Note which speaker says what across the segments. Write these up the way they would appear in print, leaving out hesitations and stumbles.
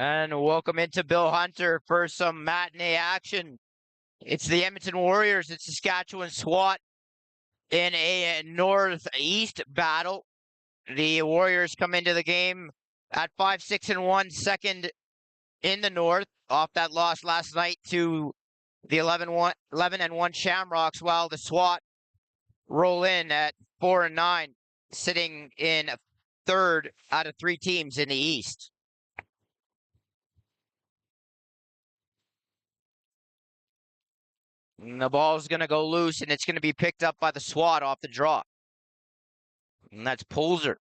Speaker 1: And welcome into Bill Hunter for some matinee action. It's the Edmonton Warriors. It's Saskatchewan SWAT in a northeast battle. The Warriors come into the game at 5-6-1, second in the north, off that loss last night to the 11-1 Shamrocks, while the SWAT roll in at 4-9, sitting in third out of three teams in the East. And the ball's going to go loose, and it's going to be picked up by the SWAT off the draw. And that's Polzer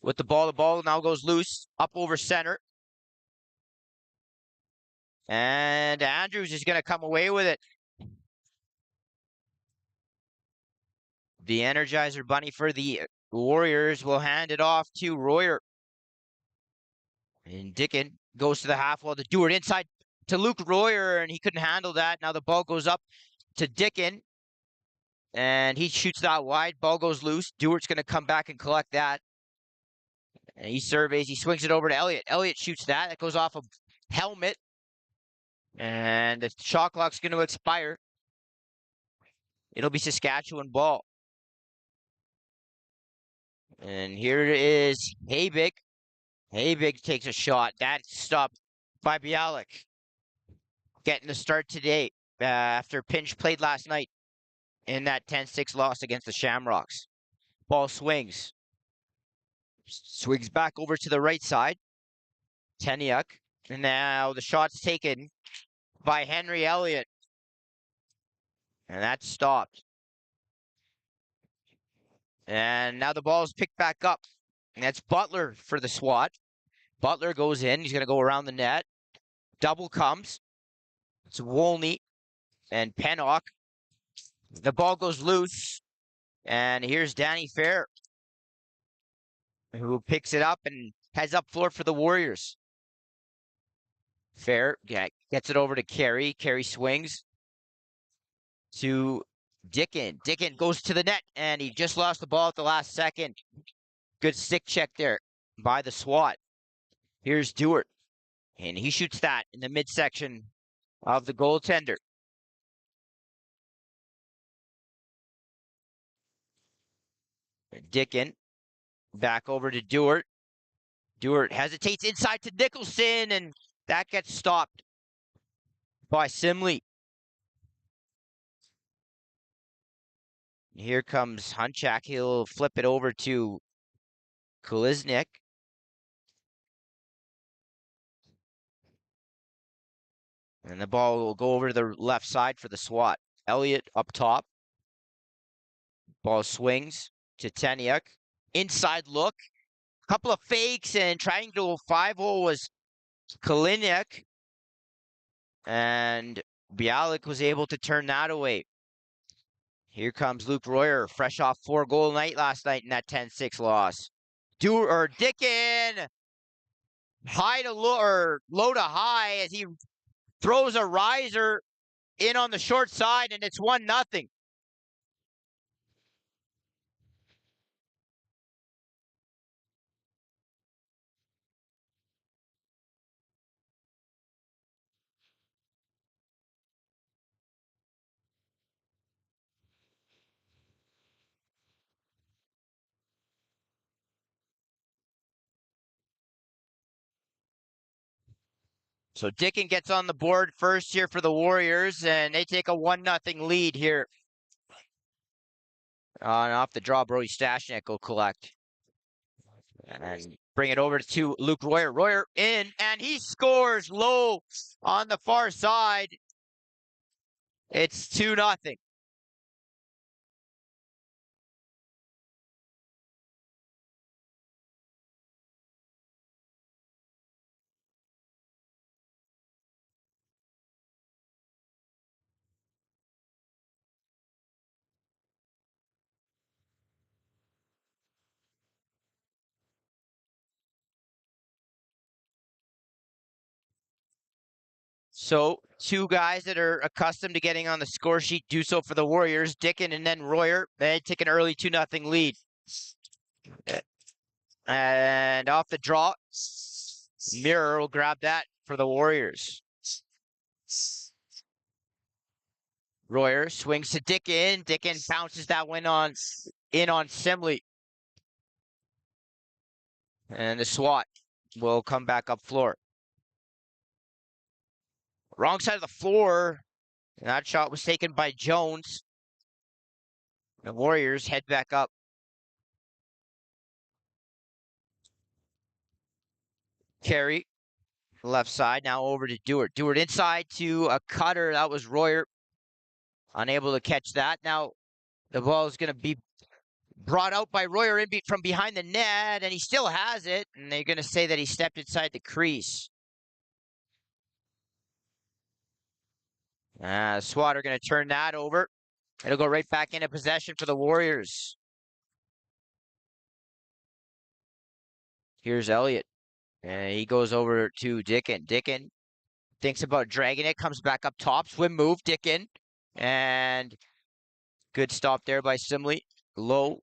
Speaker 1: with the ball. The ball now goes loose, up over center. And Andrews is going to come away with it. The Energizer Bunny for the Warriors will hand it off to Royer. And Dickin goes to the half wall to Dewart inside to Luke Royer, and he couldn't handle that. Now the ball goes up to Dickin, and he shoots that wide. Ball goes loose. Dewart's going to come back and collect that. And he surveys. He swings it over to Elliott. Elliott shoots that. That goes off a helmet. And the shot clock's going to expire. It'll be Saskatchewan ball. And here is Habig. Habig takes a shot. That's stopped by Bialik. Getting the start today after Pinch played last night in that 10-6 loss against the Shamrocks. Ball swings. Swings back over to the right side. Teniuk. And now the shot's taken by Henry Elliott. And that's stopped. And now the ball's picked back up. And that's Butler for the SWAT. Butler goes in. He's going to go around the net. Double comes. It's Wolney and Pennock. The ball goes loose. And here's Danny Fair, who picks it up and heads up floor for the Warriors. Fair gets it over to Carey. Carey swings to Dickin. Dickin goes to the net, and he just lost the ball at the last second. Good stick check there by the SWAT. Here's Dewart, and he shoots that in the midsection of the goaltender. Dickin back over to Dewart. Dewart hesitates inside to Nicholson, and that gets stopped by Simley. Here comes Hunchak. He'll flip it over to Kuliznik. And the ball will go over to the left side for the SWAT. Elliott up top. Ball swings to Teniuk. Inside look. Couple of fakes, and trying to go 5-0 was Kaliniak. And Bialik was able to turn that away. Here comes Luke Royer, fresh off 4-goal night last night in that 10-6 loss. Dickin, high to low, or low to high, as he throws a riser in on the short side, and it's 1-0. So Dickin gets on the board first here for the Warriors, and they take a 1-0 lead here. And off the draw, Brody Stashnik will collect. And bring it over to Luke Royer. Royer in, and he scores low on the far side. It's 2-0. So, two guys that are accustomed to getting on the score sheet do so for the Warriors. Dickin and then Royer. They take an early 2-0 lead. And off the draw, Mirror will grab that for the Warriors. Royer swings to Dickin. Dickin bounces that one in on Simley. And the SWAT will come back up floor. Wrong side of the floor. That shot was taken by Jones. The Warriors head back up. Carey, left side, now over to Dewart. Dewart inside to a cutter. That was Royer. Unable to catch that. Now the ball is going to be brought out by Royer from behind the net, and he still has it. And they're going to say that he stepped inside the crease. SWAT are going to turn that over. It'll go right back into possession for the Warriors. Here's Elliott. And he goes over to Dickin. Dickin thinks about dragging it, comes back up top, swim move, Dickin. And good stop there by Simley. Low.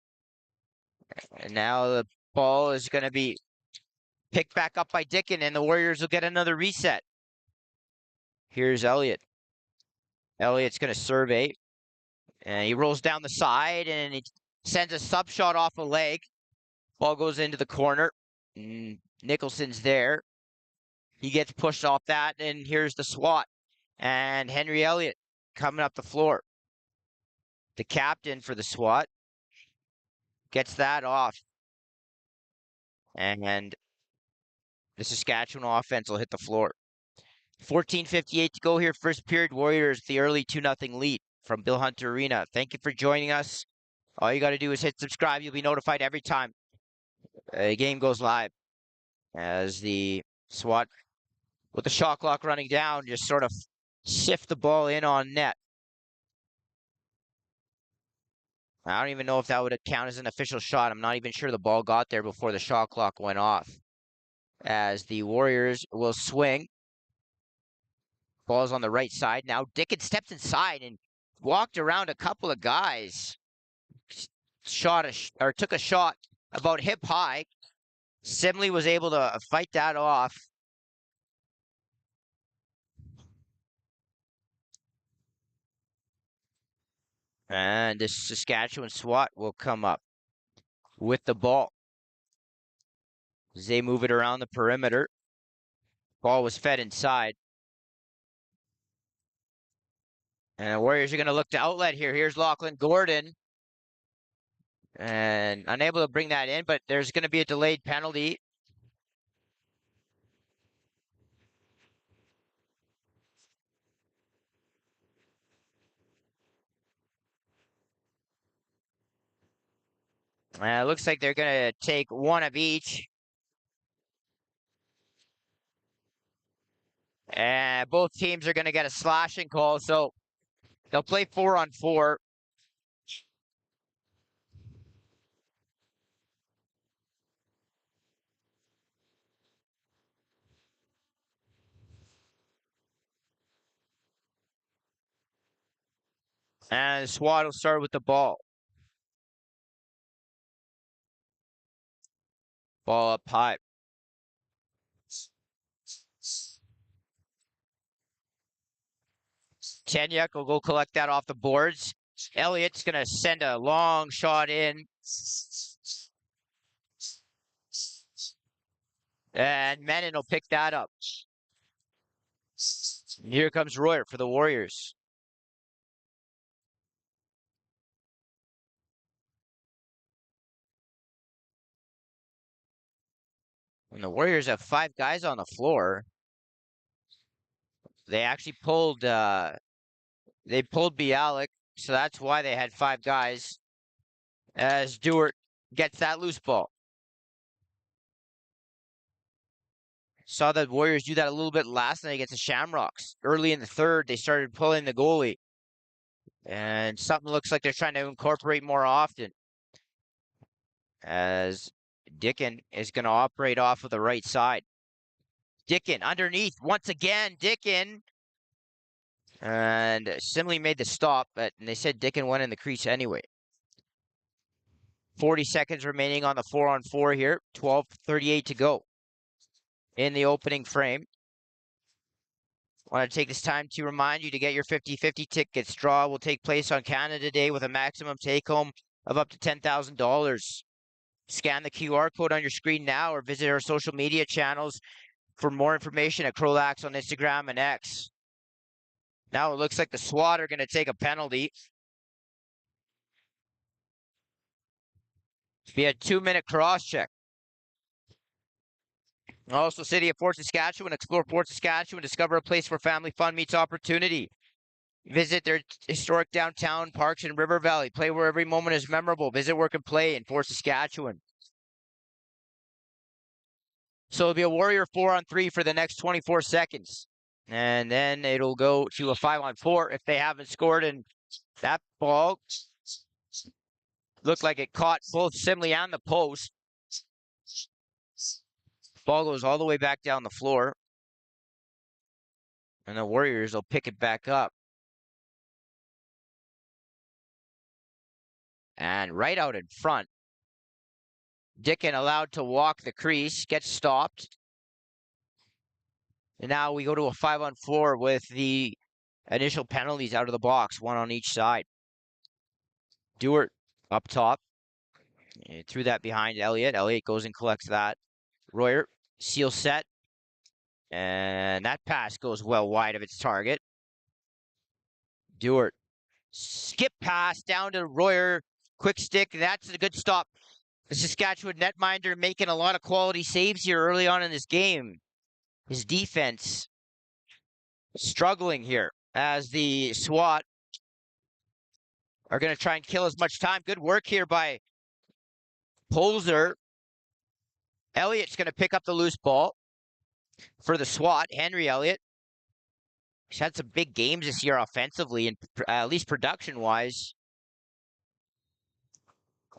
Speaker 1: And now the ball is going to be picked back up by Dickin, and the Warriors will get another reset. Here's Elliott. Elliott's going to survey. And he rolls down the side, and he sends a sub shot off a leg. Ball goes into the corner. Nicholson's there. He gets pushed off that, and here's the SWAT. And Henry Elliott coming up the floor. The captain for the SWAT gets that off. And the Saskatchewan offense will hit the floor. 14:58 to go here. First period, Warriors, the early 2-0 lead from Bill Hunter Arena. Thank you for joining us. All you got to do is hit subscribe. You'll be notified every time a game goes live. As the SWAT, with the shot clock running down, just sort of shift the ball in on net. I don't even know if that would count as an official shot. I'm not even sure the ball got there before the shot clock went off. As the Warriors will swing. Ball's on the right side. Now Dickin steps inside and walked around a couple of guys. Took a shot about hip high. Simley was able to fight that off. And this Saskatchewan SWAT will come up with the ball. As they move it around the perimeter. Ball was fed inside. And the Warriors are going to look to outlet here. Here's Lachlan Gordon. And unable to bring that in, but there's going to be a delayed penalty. It looks like they're going to take one of each. And both teams are going to get a slashing call, so they'll play 4-on-4. And SWAT will start with the ball. Ball up high. Teniak will go collect that off the boards. Elliott's going to send a long shot in. And Menon will pick that up. Here comes Royer for the Warriors. And the Warriors have 5 guys on the floor. They actually pulled Bialik, so that's why they had 5 guys. As Dewart gets that loose ball. Saw the Warriors do that a little bit last night against the Shamrocks. Early in the third, they started pulling the goalie. And something looks like they're trying to incorporate more often. As Dickin is going to operate off of the right side. Dickin underneath once again. Dickin. And Simley made the stop, but they said Dickin went in the crease anyway. 40 seconds remaining on the 4-on-4 here. 12:38 to go. in the opening frame. I want to take this time to remind you to get your 50-50 tickets. Draw will take place on Canada Day with a maximum take-home of up to $10,000. Scan the QR code on your screen now or visit our social media channels for more information at CROW LAX on Instagram and X. Now it looks like the SWAT are going to take a penalty. Be a 2-minute cross check. Also, City of Fort Saskatchewan. Explore Fort Saskatchewan. Discover a place where family fun meets opportunity. Visit their historic downtown parks in River Valley. Play where every moment is memorable. Visit, work, and play in Fort Saskatchewan. So it'll be a Warrior 4-on-3 for the next 24 seconds. And then it'll go to a 5-on-4 if they haven't scored. And that ball looked like it caught both Simley and the post. Ball goes all the way back down the floor. And the Warriors will pick it back up. And right out in front, Dickin allowed to walk the crease, gets stopped. And now we go to a 5-on-4 with the initial penalties out of the box, one on each side. Dewart up top. He threw that behind Elliott. Elliott goes and collects that. Royer, seal set. And that pass goes well wide of its target. Dewart, skip pass down to Royer. Quick stick. That's a good stop. The Saskatchewan netminder making a lot of quality saves here early on in this game. His defense struggling here as the SWAT are going to try and kill as much time. Good work here by Polzer. Elliott's going to pick up the loose ball for the SWAT. Henry Elliott. He's had some big games this year offensively, and at least production-wise.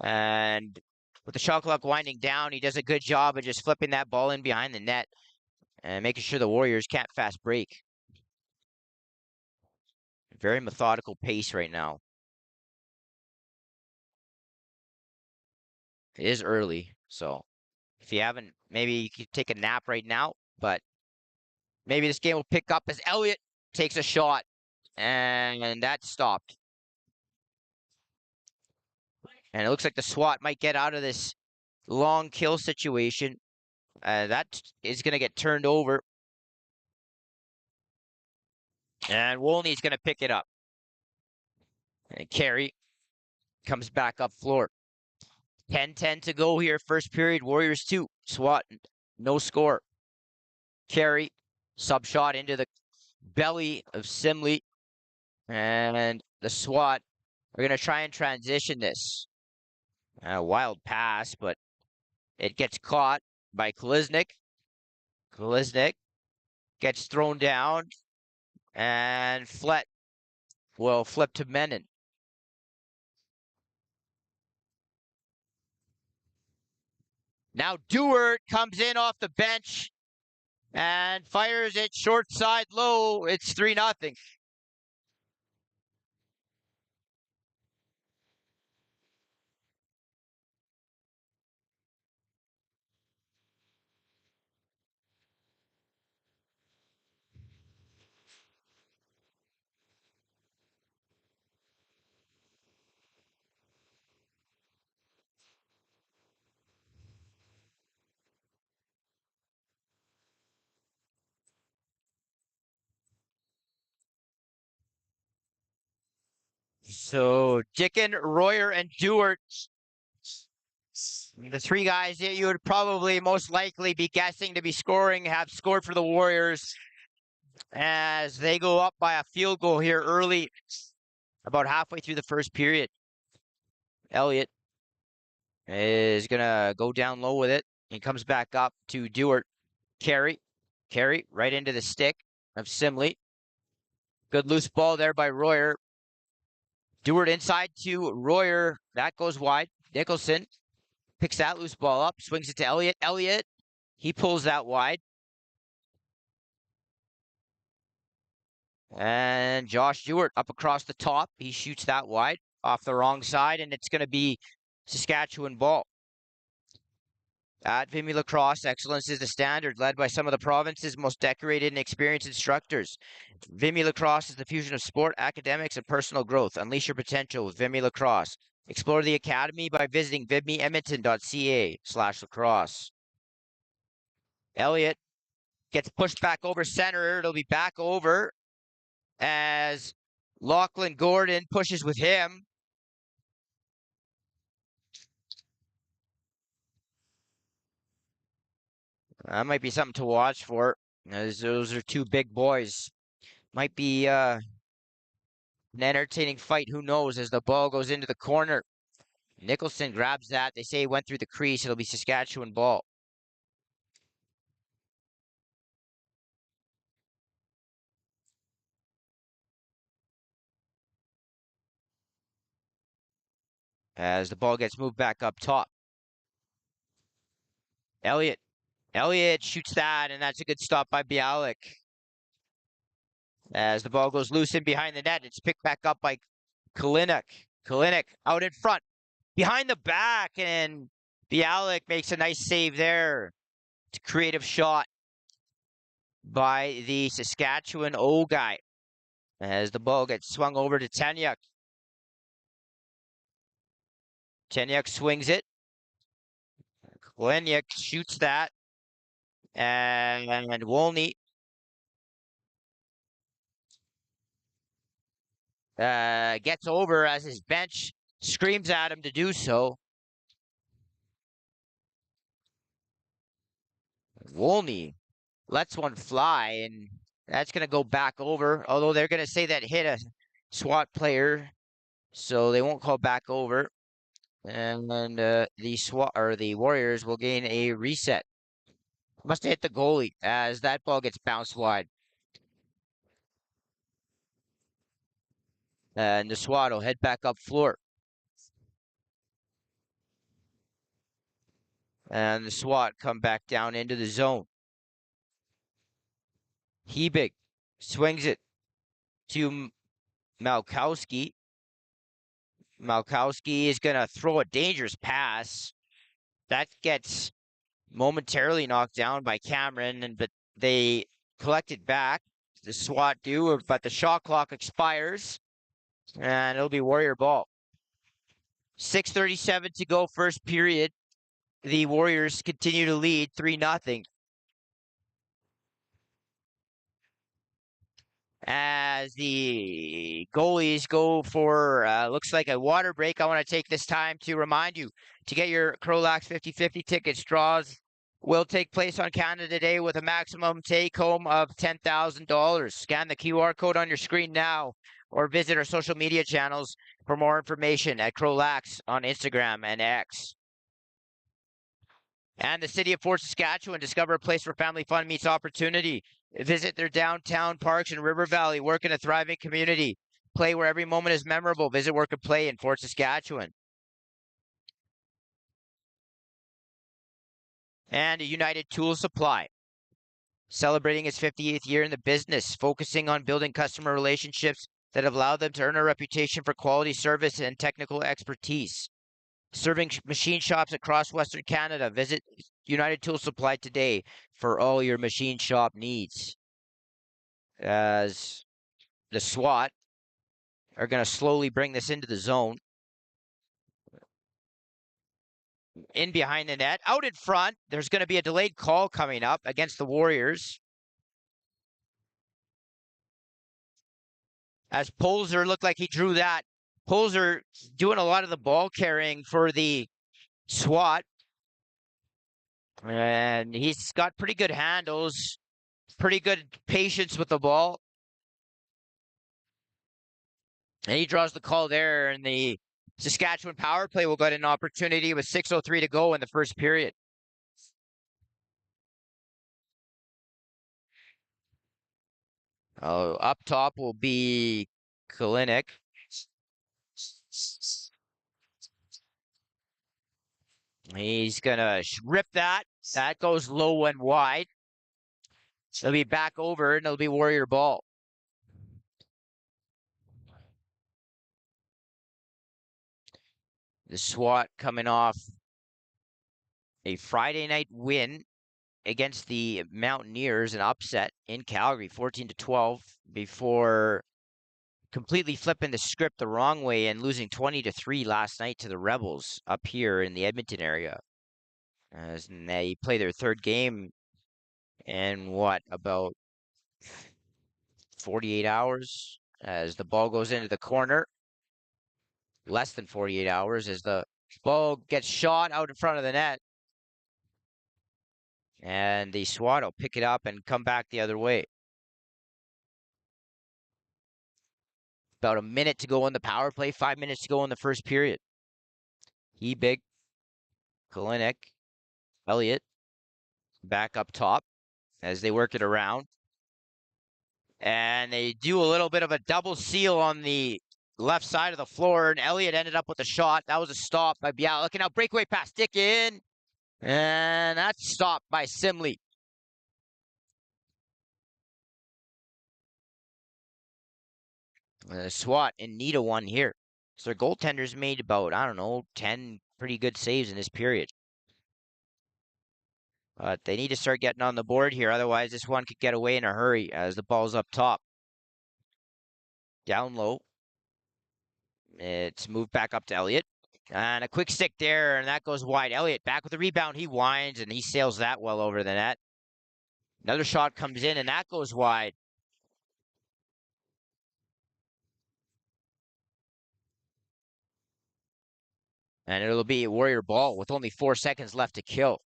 Speaker 1: And with the shot clock winding down, he does a good job of just flipping that ball in behind the net and making sure the Warriors can't fast break. Very methodical pace right now. It is early, so if you haven't, maybe you could take a nap right now, but maybe this game will pick up as Elliott takes a shot, and that stopped. And it looks like the SWAT might get out of this long kill situation. That is going to get turned over. And Wolney's going to pick it up. And Carey comes back up floor. 10-10 to go here. First period, Warriors 2. SWAT, no score. Carey, sub shot into the belly of Simley. And the SWAT are going to try and transition this. A wild pass, but it gets caught by Kolesnik. Kolesnik gets thrown down. And Flett will flip to Menon. Now Dewart comes in off the bench and fires it short side low. It's 3-0. So Dickin, Royer, and Dewart, the three guys that you would probably most likely be guessing to be scoring, have scored for the Warriors as they go up by a field goal here early, about halfway through the first period. Elliott is going to go down low with it. He comes back up to Dewart. Carey right into the stick of Simley. Good loose ball there by Royer. Dewart inside to Royer. That goes wide. Nicholson picks that loose ball up, swings it to Elliott. Elliott, he pulls that wide. And Josh Dewart up across the top. He shoots that wide off the wrong side, and it's going to be Saskatchewan ball. At Vimy Lacrosse, excellence is the standard, led by some of the province's most decorated and experienced instructors. Vimy Lacrosse is the fusion of sport, academics, and personal growth. Unleash your potential with Vimy Lacrosse. Explore the academy by visiting vimyedmonton.ca/lacrosse. Elliott gets pushed back over center. It'll be back over as Lachlan Gordon pushes with him. That might be something to watch for, as those are two big boys. Might be an entertaining fight. Who knows? As the ball goes into the corner, Nicholson grabs that. They say he went through the crease. It'll be Saskatchewan ball. As the ball gets moved back up top. Elliott. Elliott shoots that, and that's a good stop by Bialik. As the ball goes loose in behind the net, it's picked back up by Kalinick. Kalinick out in front, behind the back, and Bialik makes a nice save there. It's a creative shot by the Saskatchewan O guy. As the ball gets swung over to Tanyuk. Tanyuk swings it. Kalinick shoots that. And Wolny gets over as his bench screams at him to do so. Wolny lets one fly, and that's going to go back over. Although they're going to say that hit a SWAT player, so they won't call back over. And then the SWAT or the Warriors will gain a reset. Must have hit the goalie as that ball gets bounced wide. And the SWAT will head back up floor. And the SWAT come back down into the zone. Hebig swings it to Malkowski. Malkowski is going to throw a dangerous pass. That gets momentarily knocked down by Cameron, but they collect it back. The SWAT do, but the shot clock expires, and it'll be Warrior ball. 6:37 to go, first period. The Warriors continue to lead 3-0. As the goalies go for, looks like a water break. I want to take this time to remind you to get your CROW LAX 50/50 tickets. Draws will take place on Canada Day with a maximum take-home of $10,000. Scan the QR code on your screen now or visit our social media channels for more information at CROW LAX on Instagram and X. And the city of Fort Saskatchewan, discover a place where family fun meets opportunity. Visit their downtown parks in River Valley. Work in a thriving community. Play where every moment is memorable. Visit Work and Play in Fort Saskatchewan. And United Tool Supply, celebrating its 58th year in the business, focusing on building customer relationships that have allowed them to earn a reputation for quality service and technical expertise. Serving machine shops across Western Canada. Visit United Tool Supply today for all your machine shop needs. As the SWAT are going to slowly bring this into the zone. In behind the net, out in front, there's going to be a delayed call coming up against the Warriors. As Polzer looked like he drew that. Polzer doing a lot of the ball carrying for the SWAT. And he's got pretty good handles, pretty good patience with the ball. And he draws the call there, and the Saskatchewan power play will get an opportunity with 6:03 to go in the first period. Up top will be Kalinick. He's going to rip that. That goes low and wide. It'll be back over, and it'll be Warrior ball. The SWAT coming off a Friday night win against the Mountaineers, an upset in Calgary, 14-12, before completely flipping the script the wrong way and losing 20-3 last night to the Rebels up here in the Edmonton area. As they play their third game in about 48 hours as the ball goes into the corner. Less than 48 hours as the ball gets shot out in front of the net. And the SWAT will pick it up and come back the other way. About a minute to go in the power play, 5 minutes to go in the first period. Hebig, Kalinick, Elliott back up top as they work it around. And they do a little bit of a double seal on the left side of the floor, and Elliott ended up with a shot. That was a stop by Bialik. And now breakaway pass, stick in. And that's stopped by Simley. SWAT in need of one here. So their goaltenders made about, 10 pretty good saves in this period. But they need to start getting on the board here. Otherwise, this one could get away in a hurry as the ball's up top. Down low. It's moved back up to Elliott. And a quick stick there, and that goes wide. Elliott back with the rebound. He winds, and he sails that well over the net. Another shot comes in, and that goes wide. And it'll be a Warrior ball with only 4 seconds left to kill.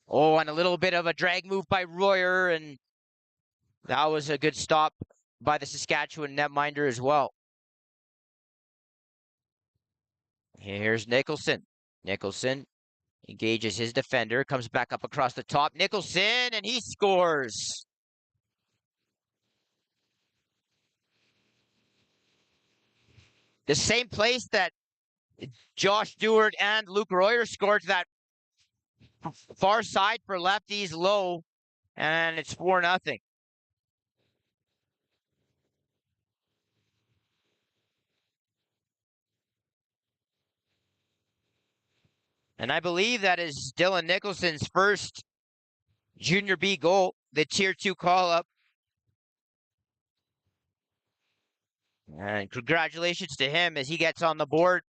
Speaker 1: Oh, and a little bit of a drag move by Royer, and that was a good stop by the Saskatchewan netminder as well. Here's Nicholson. Nicholson engages his defender, comes back up across the top. Nicholson, and he scores. The same place that Josh Stewart and Luke Royer scored, that far side for lefties low, and it's 4-0. And I believe that is Dylan Nicholson's first Junior B goal, the Tier 2 call-up. And congratulations to him as he gets on the board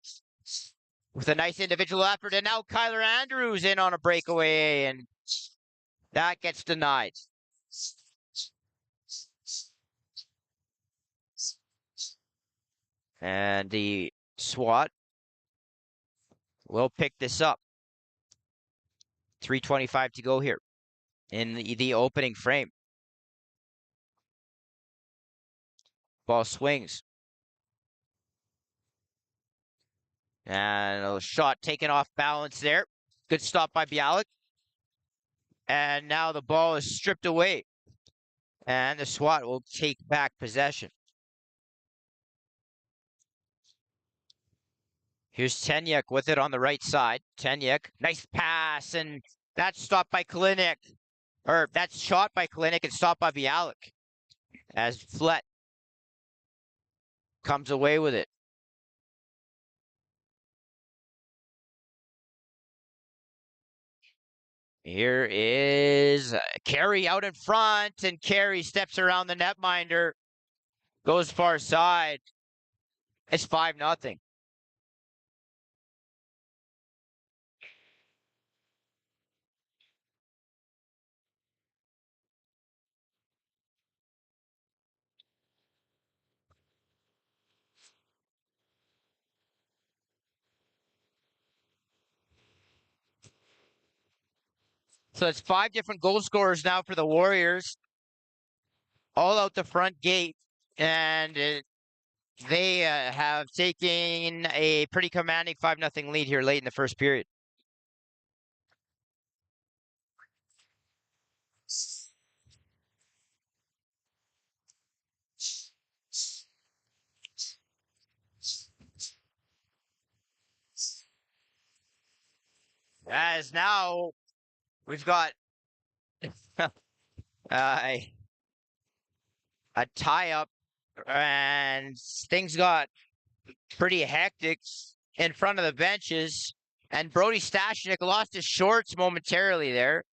Speaker 1: with a nice individual effort. And now Kyler Andrews in on a breakaway, and that gets denied. And the SWAT will pick this up. 3:25 to go here in the opening frame. Ball swings. And a shot taken off balance there. Good stop by Bialik. And now the ball is stripped away. And the SWAT will take back possession. Here's Tenyuk with it on the right side. Tenyuk, nice pass, and that's stopped by Kalinick. Or that's shot by Kalinick and stopped by Bialik. As Flett comes away with it. Here is Carey out in front, and Carey steps around the netminder, goes far side. It's 5-0. So it's 5 different goal scorers now for the Warriors, all out the front gate, and they have taken a pretty commanding 5-0 lead here late in the first period. As now we've got a tie-up, and things got pretty hectic in front of the benches And Brody Stashnik lost his shorts momentarily there.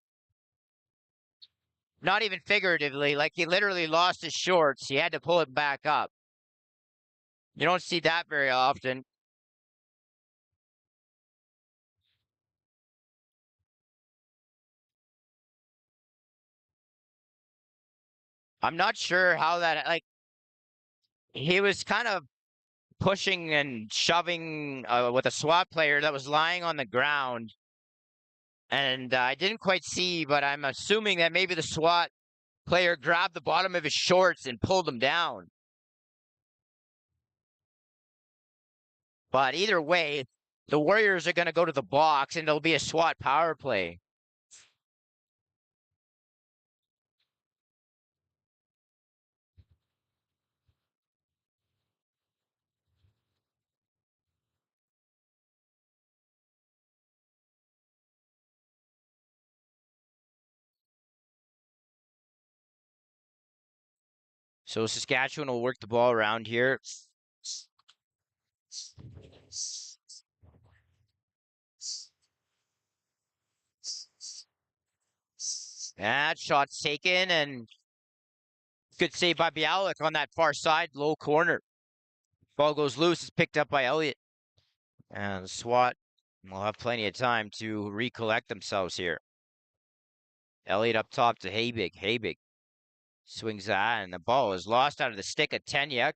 Speaker 1: Not even figuratively, like he literally lost his shorts. He had to pull it back up. You don't see that very often. I'm not sure how that, like, he was kind of pushing and shoving with a SWAT player that was lying on the ground. And I didn't quite see, but I'm assuming that maybe the SWAT player grabbed the bottom of his shorts and pulled him down. But either way, the Warriors are going to go to the box and there'll be a SWAT power play. So Saskatchewan will work the ball around here. That shot's taken, and good save by Bialik on that far side, low corner. Ball goes loose, it's picked up by Elliott. And the SWAT will have plenty of time to recollect themselves here. Elliott up top to Habig. Habig swings that, and the ball is lost out of the stick of Tenyuk.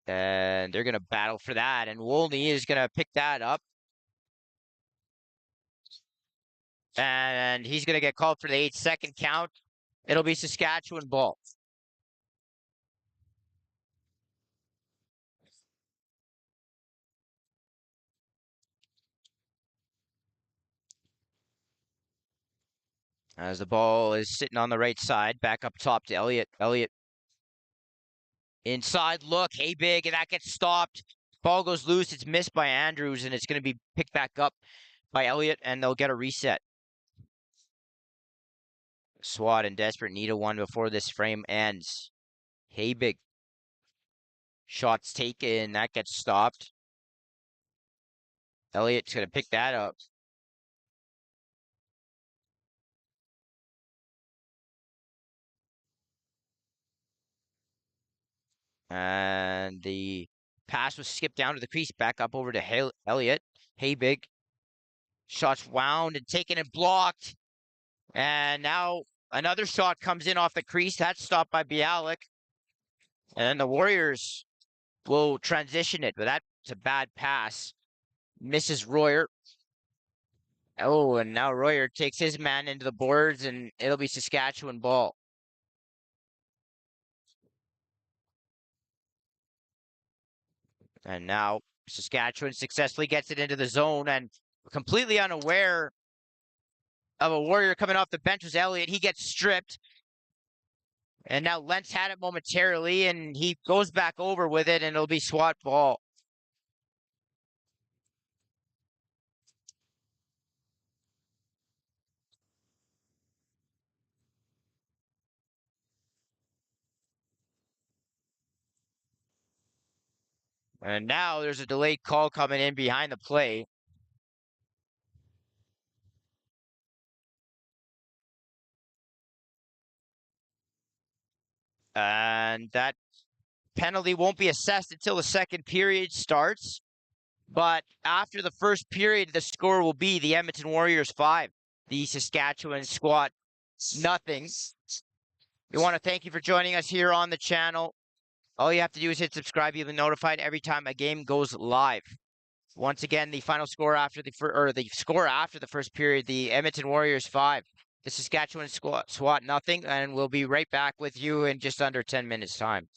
Speaker 1: And they're going to battle for that, and Wolney is going to pick that up. And he's going to get called for the 8-second count. It'll be Saskatchewan ball. As the ball is sitting on the right side, back up top to Elliott. Elliott inside look, hey big, and that gets stopped. Ball goes loose. It's missed by Andrews, and it's going to be picked back up by Elliott, and they'll get a reset. SWAT in desperate need of one before this frame ends. Hey big. Shots taken. That gets stopped. Elliott's going to pick that up. And the pass was skipped down to the crease, back up over to Elliott. Hey big. Shots wound and taken and blocked. And now another shot comes in off the crease. That's stopped by Bialik. And the Warriors will transition it, but that's a bad pass. Misses Royer. Oh, and now Royer takes his man into the boards, and it'll be Saskatchewan ball. And now Saskatchewan successfully gets it into the zone, and completely unaware of a Warrior coming off the bench was Elliott. He gets stripped. And now Lentz had it momentarily, and he goes back over with it, and it'll be SWAT ball. And now there's a delayed call coming in behind the play. And that penalty won't be assessed until the second period starts. But after the first period, the score will be the Edmonton Warriors 5, the Saskatchewan SWAT nothing. We want to thank you for joining us here on the channel. All you have to do is hit subscribe. You'll be notified every time a game goes live. Once again, the final score after the score after the first period, the Edmonton Warriors 5, the Saskatchewan SWAT nothing, and we'll be right back with you in just under 10 minutes time.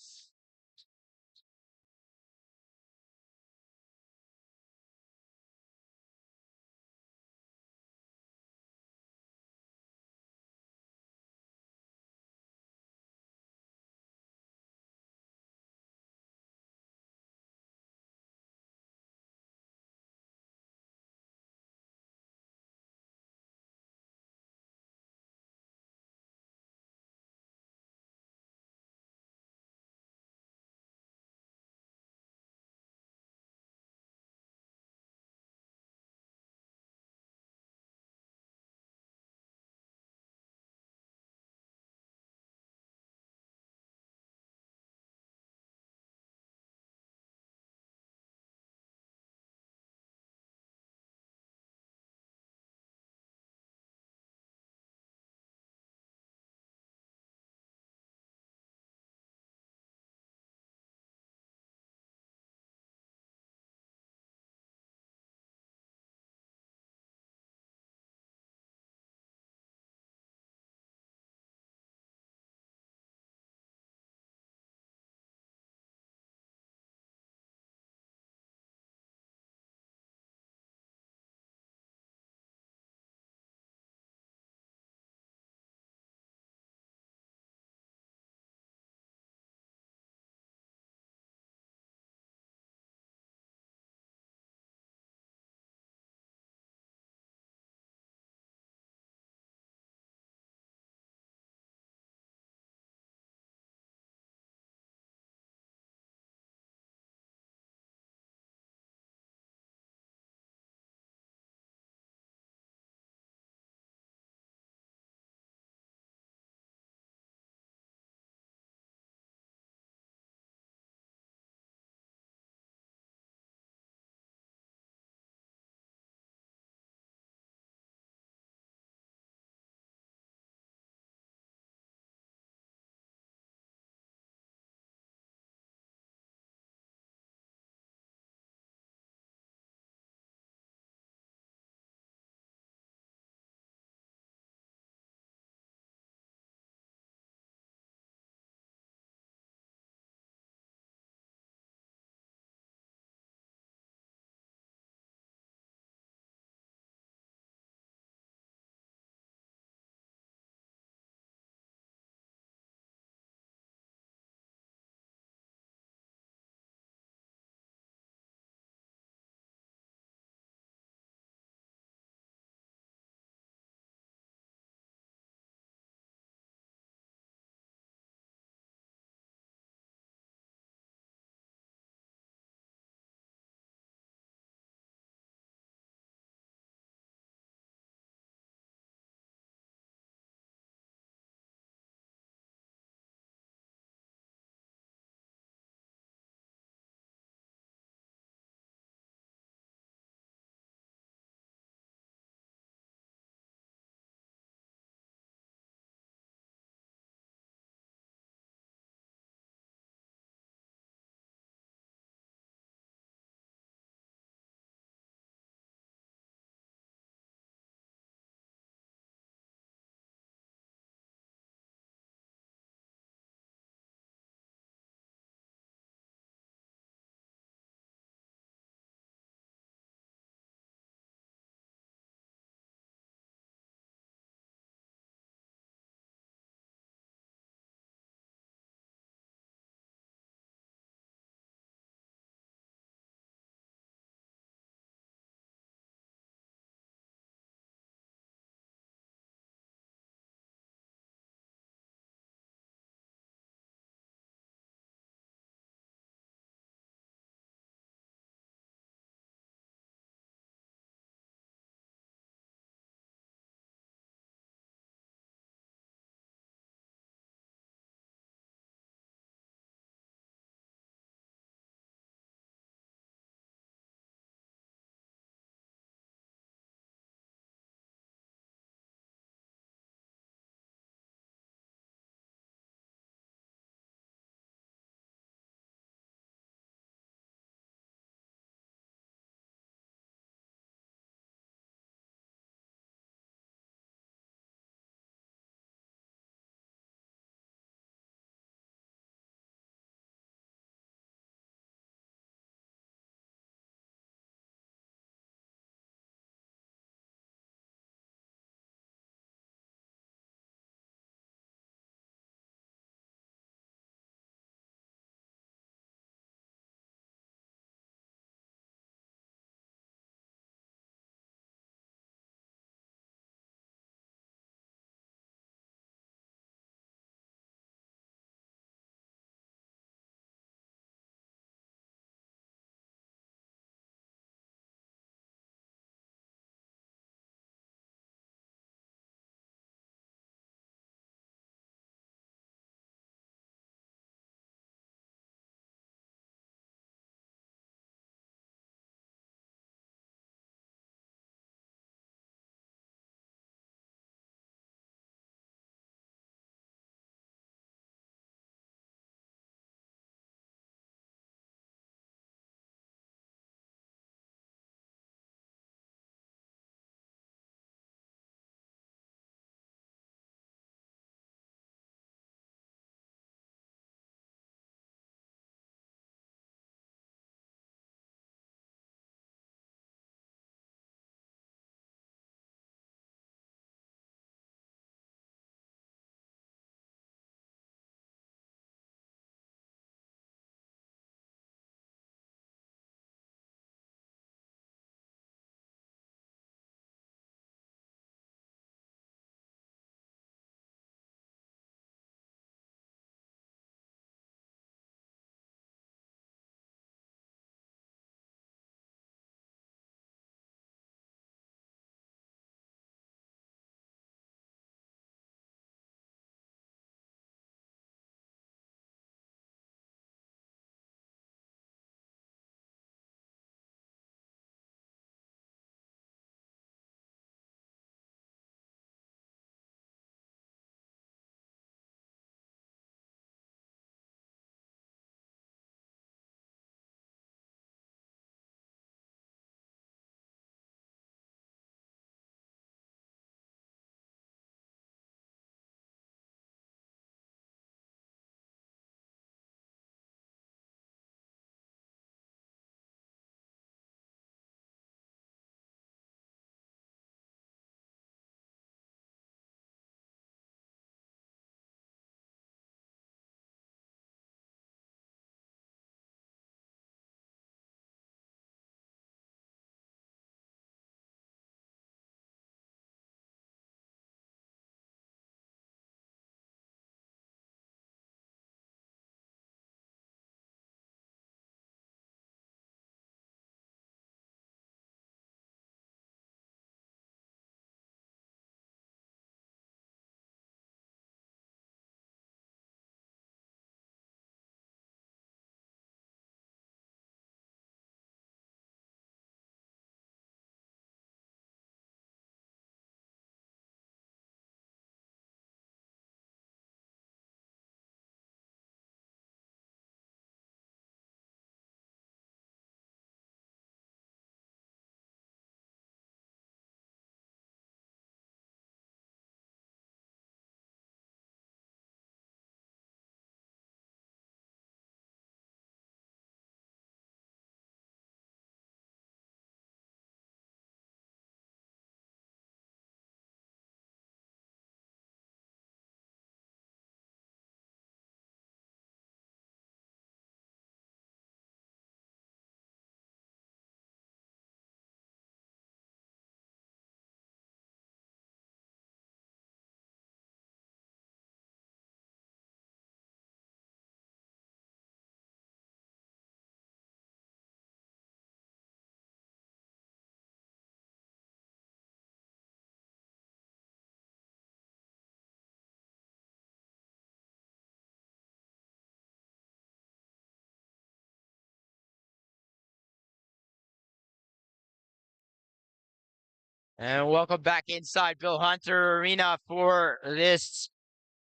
Speaker 1: And welcome back inside Bill Hunter Arena for this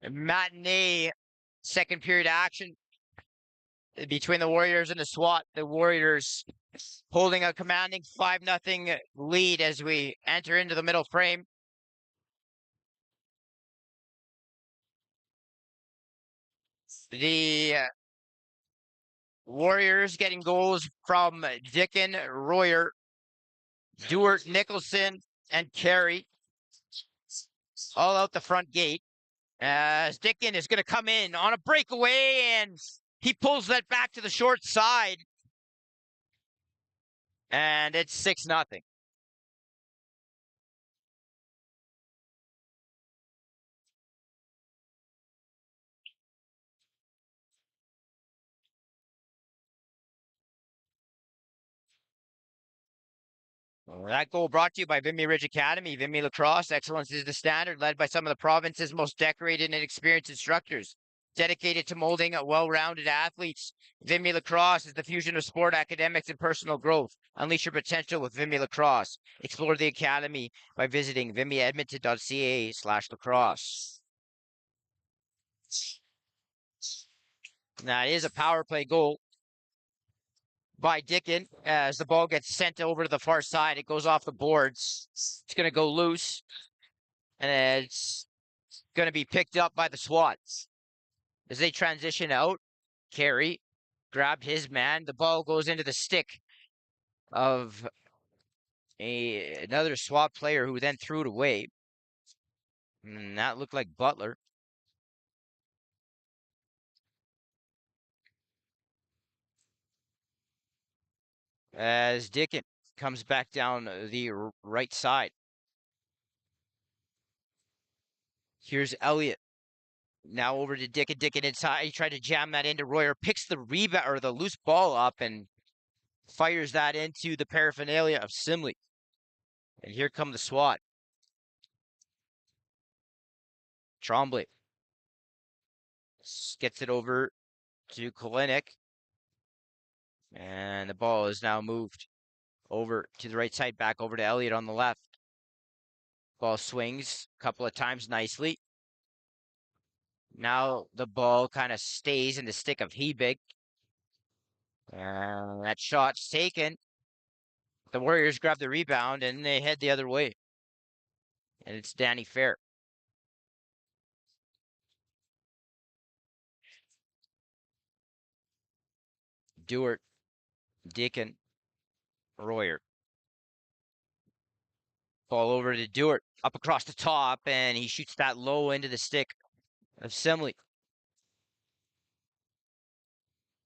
Speaker 1: matinee second period action between the Warriors and the SWAT. The Warriors holding a commanding 5-0 lead as we enter into the middle frame. The Warriors getting goals from Dickin, Royer, Dewart, Nicholson, and Carey all out the front gate. As Dickin is going to come in on a breakaway, and he pulls that back to the short side. And it's 6-0. That goal brought to you by Vimy Ridge Academy. Vimy Lacrosse excellence is the standard, led by some of the province's most decorated and experienced instructors. Dedicated to molding well-rounded athletes, Vimy Lacrosse is the fusion of sport, academics, and personal growth. Unleash your potential with Vimy Lacrosse. Explore the academy by visiting vimyedmonton.ca/lacrosse. That is a power play goal by Dickin as the ball gets sent over to the far side. It goes off the boards. It's going to go loose, and it's going to be picked up by the SWATs. As they transition out, Carey grabbed his man. The ball goes into the stick of another SWAT player who then threw it away. And that looked like Butler. As Dickin comes back down the right side. Here's Elliott. Now over to Dickin. Dickin inside. He tried to jam that into Royer. Picks the rebound or the loose ball up and fires that into the paraphernalia of Simley. And here come the SWAT. Trombley gets it over to Kalinick. And the ball is now moved over to the right side, back over to Elliott on the left. Ball swings a couple of times nicely. Now the ball kind of stays in the stick of Hebig. And that shot's taken. The Warriors grab the rebound and they head the other way. And it's Danny Fair. Dewart, Dickin, Royer. Ball over to Dewart, up across the top, and he shoots that low into the stick of Simley.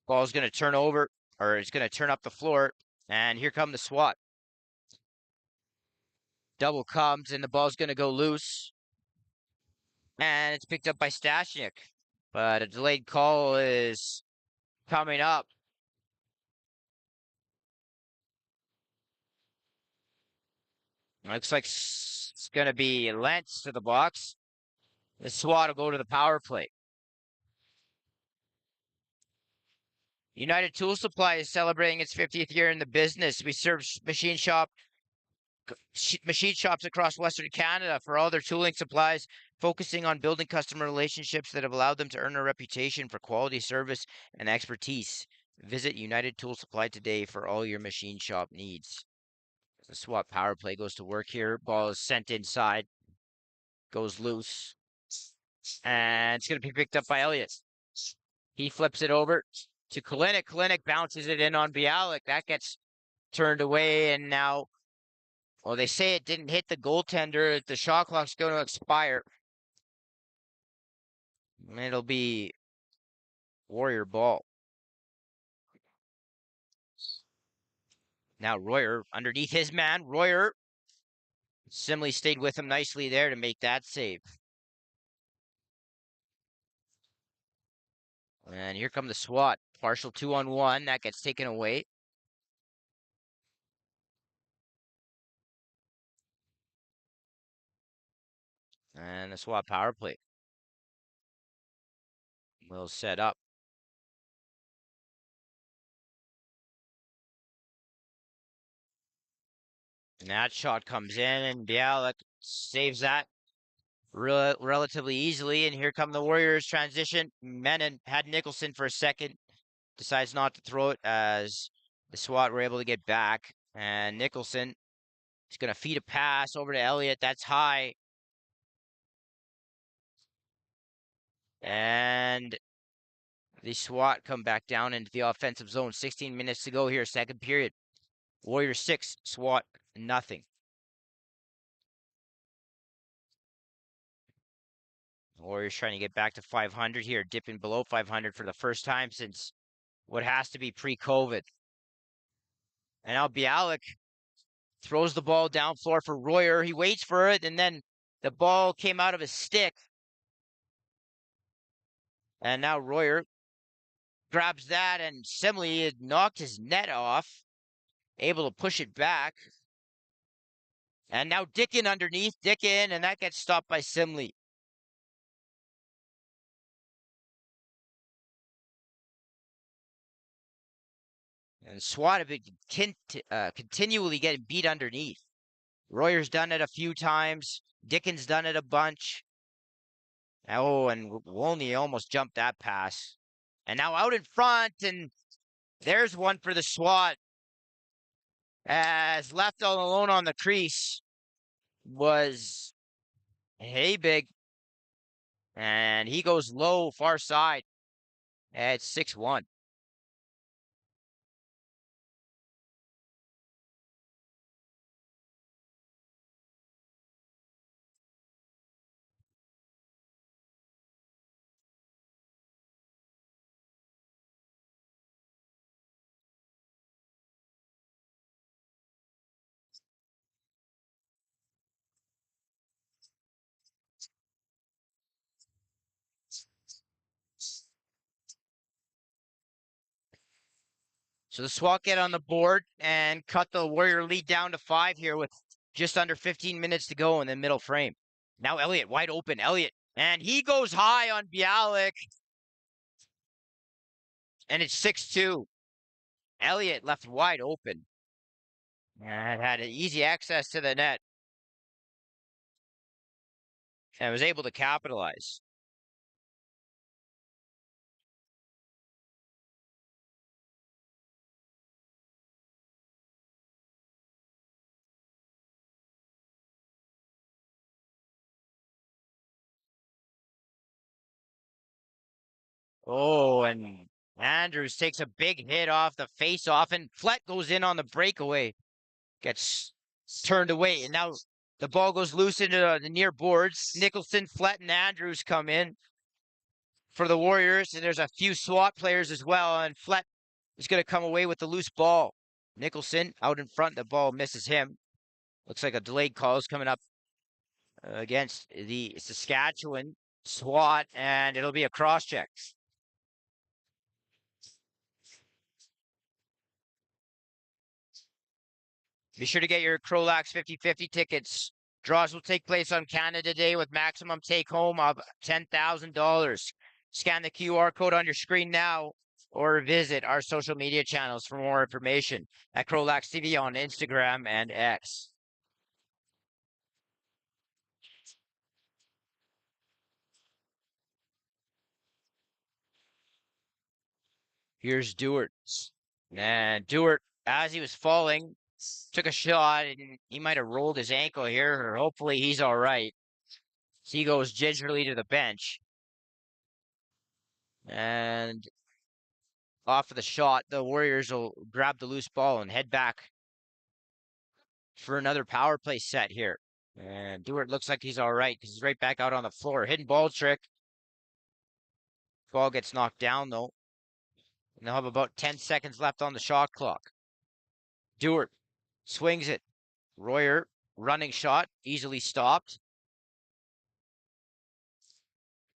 Speaker 1: Ball's going to turn over, or it's going to turn up the floor, and here come the SWAT. Double comes, and the ball's going to go loose. And it's picked up by Stashnik. But a delayed call is coming up. Looks like it's going to be Lentz to the box. The SWAT will go to the power play. United Tool Supply is celebrating its 50th year in the business. We serve machine shops across Western Canada for all their tooling supplies, focusing on building customer relationships that have allowed them to earn a reputation for quality service and expertise. Visit United Tool Supply today for all your machine shop needs. The SWAT power play goes to work here. Ball is sent inside. Goes loose. And it's going to be picked up by Elliott. He flips it over to Kalinick. Kalinick bounces it in on Bialik. That gets turned away, and now, well, they say it didn't hit the goaltender. The shot clock's going to expire. It'll be Warrior ball. Now Royer underneath his man. Royer. Simley stayed with him nicely there to make that save. And here come the SWAT. Partial 2-on-1. That gets taken away. And the SWAT power play will set up. And that shot comes in, and Bialik saves that relatively easily. And here come the Warriors transition. Menon had Nicholson for a second, decides not to throw it as the SWAT were able to get back. And Nicholson is going to feed a pass over to Elliott. That's high. And the SWAT come back down into the offensive zone. 16 minutes to go here, second period. Warriors 6, SWAT nothing. Warriors trying to get back to 500 here, dipping below 500 for the first time since what has to be pre-COVID. And now Bialik throws the ball down floor for Royer. He waits for it, and then the ball came out of his stick. And now Royer grabs that, and Simley had knocked his net off, able to push it back. And now Dickin underneath, Dickin, and that gets stopped by Simley. And SWAT have been continually getting beat underneath. Royer's done it a few times. Dickin's done it a bunch. Oh, and Wolney almost jumped that pass. And now out in front, and there's one for the SWAT. As left all alone on the crease was Haybig. And he goes low, far side. It's 6-1. So the SWAT get on the board and cut the Warrior lead down to 5 here with just under 15 minutes to go in the middle frame. Now Elliott wide open. Elliott, and he goes high on Bialik. And it's 6-2. Elliott left wide open. And had an easy access to the net. And was able to capitalize. Oh, and Andrews takes a big hit off the face-off, and Flett goes in on the breakaway. Gets turned away, and now the ball goes loose into the near boards. Nicholson, Flett, and Andrews come in for the Warriors, and there's a few SWAT players as well, and Flett is going to come away with the loose ball. Nicholson out in front, the ball misses him. Looks like a delayed call is coming up against the Saskatchewan SWAT, and it'll be a cross-check. Be sure to get your CROW LAX 50/50 tickets. Draws will take place on Canada Day with maximum take-home of $10,000. Scan the QR code on your screen now or visit our social media channels for more information at CROW LAX TV on Instagram and X. Here's Dewart. And Dewart, as he was falling, took a shot, and he might have rolled his ankle here, or hopefully he's all right. He goes gingerly to the bench. And off of the shot, the Warriors will grab the loose ball and head back for another power play set here. And Dewart looks like he's all right because he's right back out on the floor. Hidden ball trick. Ball gets knocked down, though. And they'll have about 10 seconds left on the shot clock. Dewart swings it. Royer, running shot, easily stopped.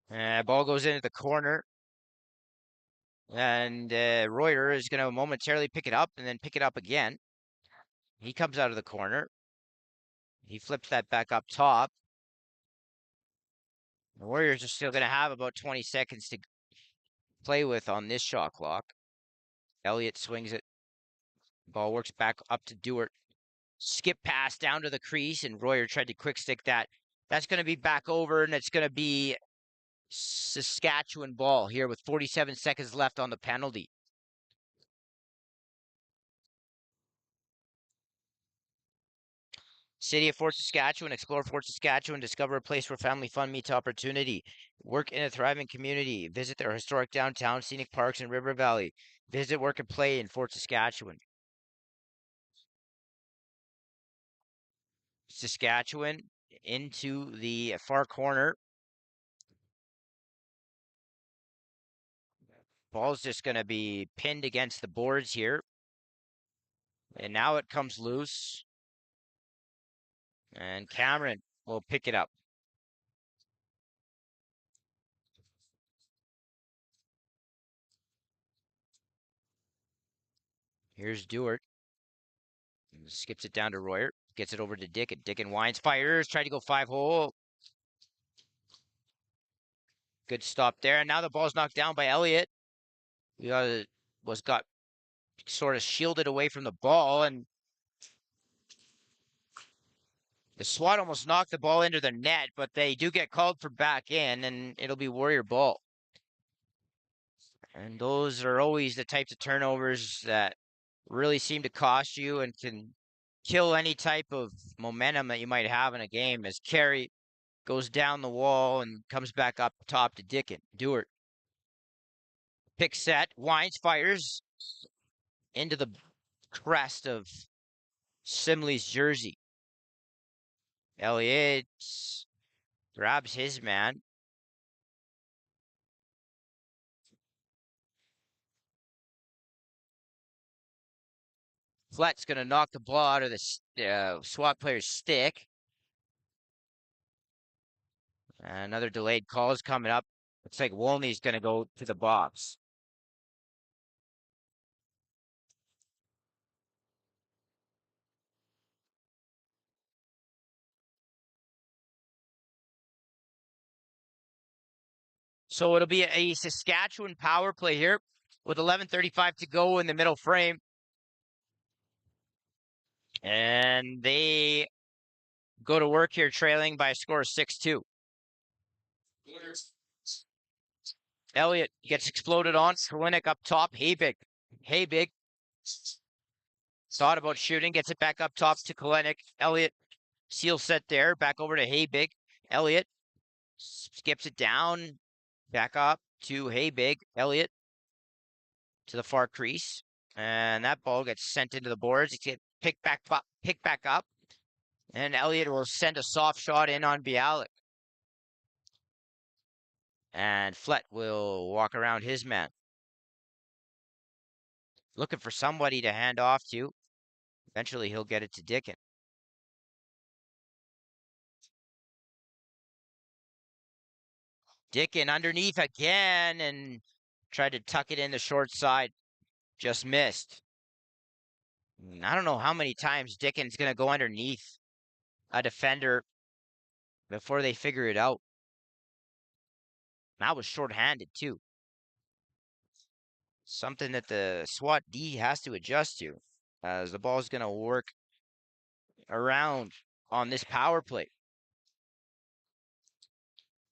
Speaker 1: And ball goes into the corner. And Royer is going to momentarily pick it up and then pick it up again. He comes out of the corner. He flips that back up top. The Warriors are still going to have about 20 seconds to play with on this shot clock. Elliott swings it. Ball works back up to Dewart. skip pass down to the crease, and Royer tried to quick stick that. That's going to be back over, and it's going to be Saskatchewan ball here with 47 seconds left on the penalty. City of Fort Saskatchewan, explore Fort Saskatchewan, discover a place where family fun meets opportunity. Work in a thriving community. Visit their historic downtown, scenic parks, and river valley. Visit, work, and play in Fort Saskatchewan. Saskatchewan into the far corner. Ball's just going to be pinned against the boards here. And now it comes loose. And Cameron will pick it up. Here's Dewart. Skips it down to Royer. Gets it over to Dickon. Dickon winds, fires, tried to go 5-hole. Good stop there. And now the ball's knocked down by Elliott. He got sort of shielded away from the ball, and the SWAT almost knocked the ball into the net, but they do get called for back in, and it'll be Warrior ball. And those are always the types of turnovers that really seem to cost you and can kill any type of momentum that you might have in a game, as Carey goes down the wall and comes back up top to Dickon. Dewart. Pick set, winds, fires into the crest of Simley's jersey. Elliott grabs his man. Flett's going to knock the ball out of the SWAT player's stick. Another delayed call is coming up. Looks like Wolney's going to go to the box. So it'll be a Saskatchewan power play here with 11:35 to go in the middle frame. And they go to work here trailing by a score of 6-2. Elliott gets exploded on. Kalinick up top. Habig. Habig thought about shooting. Gets it back up top to Kalinick. Elliott seal set there. Back over to Habig. Elliott skips it down. Back up to Habig. Elliott to the far crease. And that ball gets sent into the boards. It gets picked back up. And Elliott will send a soft shot in on Bialik. And Flett will walk around his man. Looking for somebody to hand off to. Eventually he'll get it to Dickon. Dickon underneath again and tried to tuck it in the short side. Just missed. I don't know how many times Dickon's going to go underneath a defender before they figure it out. That was shorthanded too. Something that the SWAT D has to adjust to, as the ball is going to work around on this power play.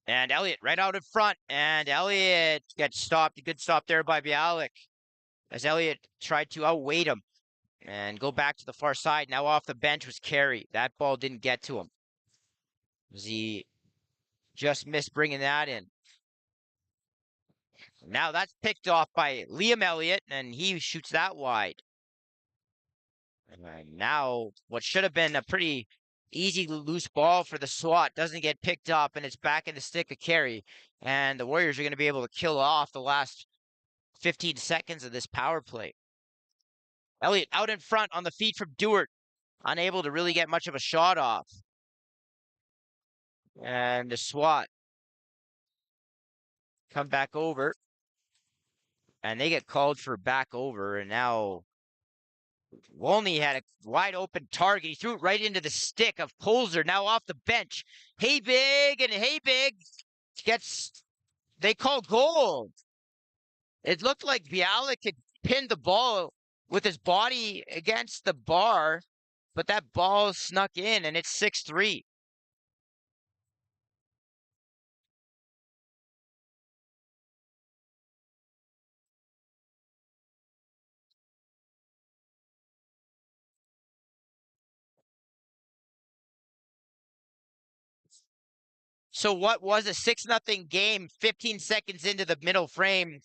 Speaker 1: And Elliott right out in front, and Elliott gets stopped. A good stop there by Bialik, as Elliott tried to outweight him and go back to the far side. Now off the bench was Carey. That ball didn't get to him, as he just missed bringing that in. Now that's picked off by Liam Elliott, and he shoots that wide. And now what should have been a pretty easy loose ball for the SWAT doesn't get picked up, and it's back in the stick of Carey. And the Warriors are going to be able to kill off the last 15 seconds of this power play. Elliott out in front on the feed from Dewart, unable to really get much of a shot off. And the SWAT come back over, and they get called for back over, and now Wolney had a wide open target. He threw it right into the stick of Polzer, now off the bench. Habig, and Habig gets, they call goal. It looked like Bialik had pinned the ball with his body against the bar, but that ball snuck in, and it's 6-3. So what was a 6-0 game 15 seconds into the middle frame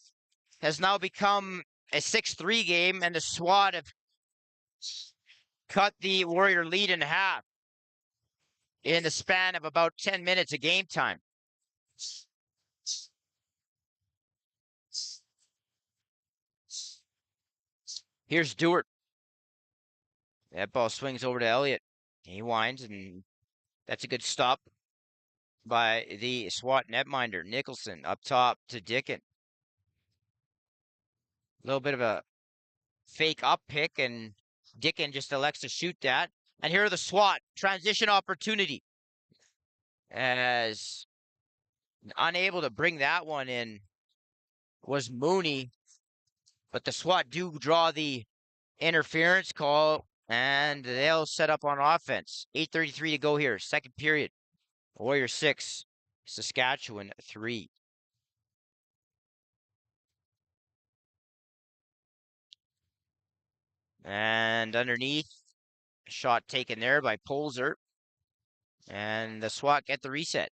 Speaker 1: has now become a 6-3 game, and the SWAT have cut the Warrior lead in half in the span of about 10 minutes of game time. Here's Stewart. That ball swings over to Elliott. He winds, and that's a good stop by the SWAT netminder. Nicholson up top to Dickon. A little bit of a fake up pick, and Dickon just elects to shoot that. And here are the SWAT. Transition opportunity. As unable to bring that one in was Mooney, but the SWAT do draw the interference call, and they'll set up on offense. 8:33 to go here, second period. Warrior 6, Saskatchewan 3. And underneath, shot taken there by Polzer. And the SWAT get the reset.